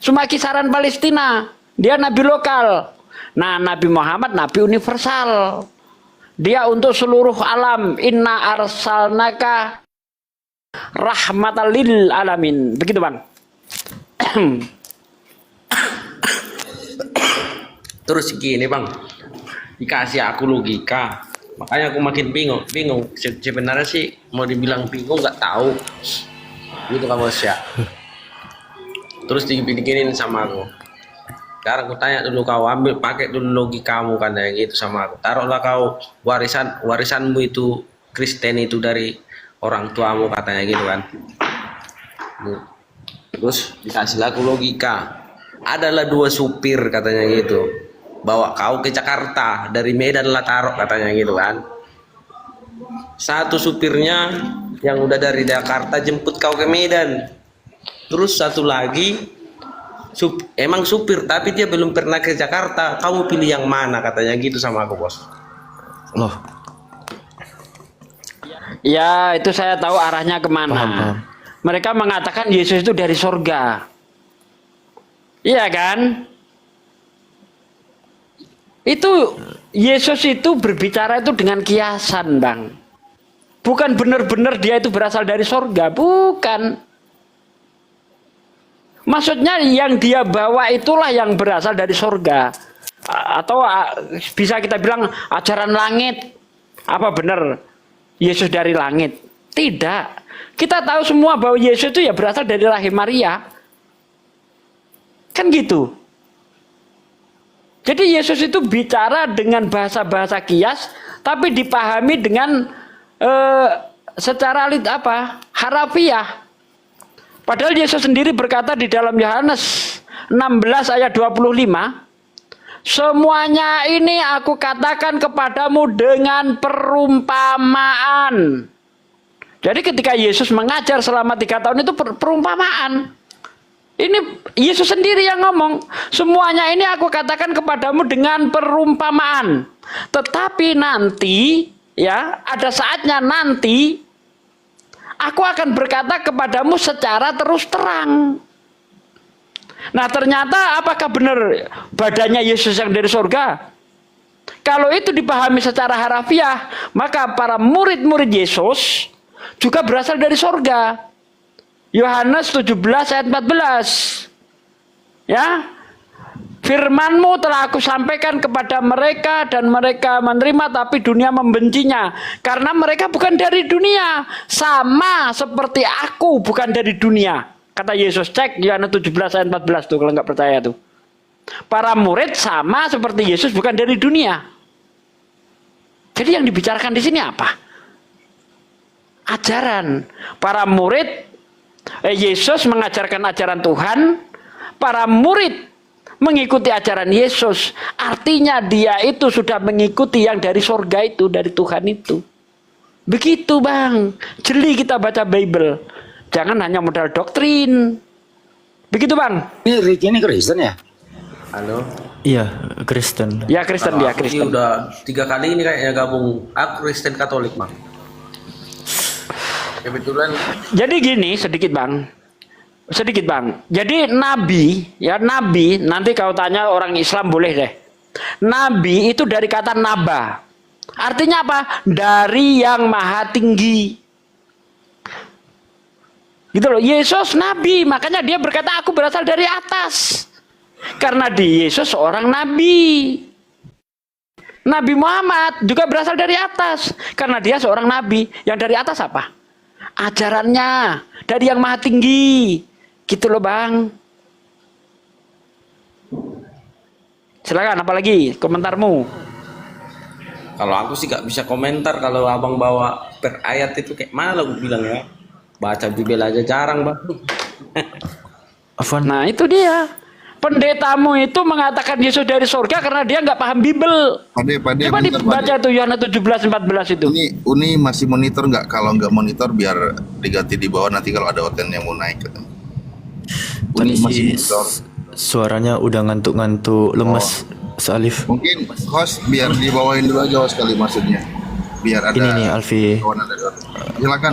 Cuma kisaran Palestina. Dia nabi lokal. Nah, Nabi Muhammad nabi universal. Dia untuk seluruh alam. Inna arsalnaka rahmatan lil alamin. Begitu, Bang. Terus gini Bang, dikasih aku logika, makanya aku makin bingung. Sebenarnya sih mau dibilang bingung nggak tahu, gitu kan Bos ya. Terus dibikinin sama aku. Sekarang aku tanya dulu, kau ambil pakai dulu logikamu kan kayak gitu sama aku. Taruhlah kau warisanmu itu Kristen itu dari orang tuamu katanya gitu kan. Terus dikasih aku logika. Adalah 2 supir katanya gitu. Bawa kau ke Jakarta dari Medan lah taruh katanya gitu kan. Satu supirnya yang udah dari Jakarta jemput kau ke Medan. Terus satu lagi emang supir tapi dia belum pernah ke Jakarta. Kamu pilih yang mana katanya gitu sama aku Bos. Loh. Ya, itu saya tahu arahnya kemana. Paham. Mereka mengatakan Yesus itu dari surga. Iya kan? Itu Yesus itu berbicara itu dengan kiasan, Bang. Bukan benar-benar dia itu berasal dari sorga, bukan. Maksudnya yang dia bawa itulah yang berasal dari sorga. Atau bisa kita bilang ajaran langit. Apa benar Yesus dari langit? Tidak. Kita tahu semua bahwa Yesus itu ya berasal dari rahim Maria. Kan gitu. Jadi Yesus itu bicara dengan bahasa-bahasa kias, tapi dipahami dengan secara harafiah. Padahal Yesus sendiri berkata di dalam Yohanes 16 ayat 25, semuanya ini aku katakan kepadamu dengan perumpamaan. Jadi ketika Yesus mengajar selama 3 tahun itu perumpamaan. Ini Yesus sendiri yang ngomong, semuanya ini aku katakan kepadamu dengan perumpamaan. Tetapi nanti, ya, ada saatnya nanti aku akan berkata kepadamu secara terus terang. Nah, ternyata apakah benar badannya Yesus yang dari surga? Kalau itu dipahami secara harafiah, maka para murid-murid Yesus juga berasal dari surga. Yohanes 17 ayat 14. Ya. Firman-Mu telah aku sampaikan kepada mereka dan mereka menerima, tapi dunia membencinya karena mereka bukan dari dunia, sama seperti aku bukan dari dunia. Kata Yesus, cek Yohanes 17 ayat 14 tuh kalau nggak percaya tuh. Para murid sama seperti Yesus bukan dari dunia. Jadi yang dibicarakan di sini apa? Ajaran. Para murid Yesus mengajarkan ajaran Tuhan, para murid mengikuti ajaran Yesus. Artinya dia itu sudah mengikuti yang dari surga itu, dari Tuhan itu. Begitu, Bang. Jeli kita baca Bible. Jangan hanya modal doktrin. Begitu, Bang. Ini Ricky ini Kristen ya? Halo. Iya, Kristen. Ya, Kristen dia, Kristen. Ini udah 3 kali ini kayaknya gabung. Aku Kristen Katolik, Bang. Kebetulan. Jadi gini sedikit Bang. Jadi nabi, ya nabi, nanti kau tanya orang Islam boleh deh. Nabi itu dari kata naba. Artinya apa? Dari yang maha tinggi. Gitu loh. Yesus nabi, makanya dia berkata aku berasal dari atas. Karena di Yesus seorang nabi. Nabi Muhammad juga berasal dari atas. Karena dia seorang nabi. Yang dari atas apa? Ajarannya dari yang maha tinggi. Gitu loh, Bang. Silakan, apalagi komentarmu? Kalau aku sih gak bisa komentar kalau abang bawa per ayat itu kayak mana aku bilang ya. Baca Bible aja jarang, Bang. Nah, itu dia. Pendetamu itu mengatakan Yesus dari surga karena dia nggak paham Bible. Coba dibaca tuh Yohanes 17:14 itu. Ini Uni masih monitor nggak? Kalau nggak monitor biar diganti di bawah nanti kalau ada hotel yang mau naik. Uni masih monitor. Suaranya udah ngantuk-ngantuk, lemes, Salif. Mungkin host biar dibawain dulu aja host kali maksudnya. Biar ada. Ini nih Alfi. Silakan.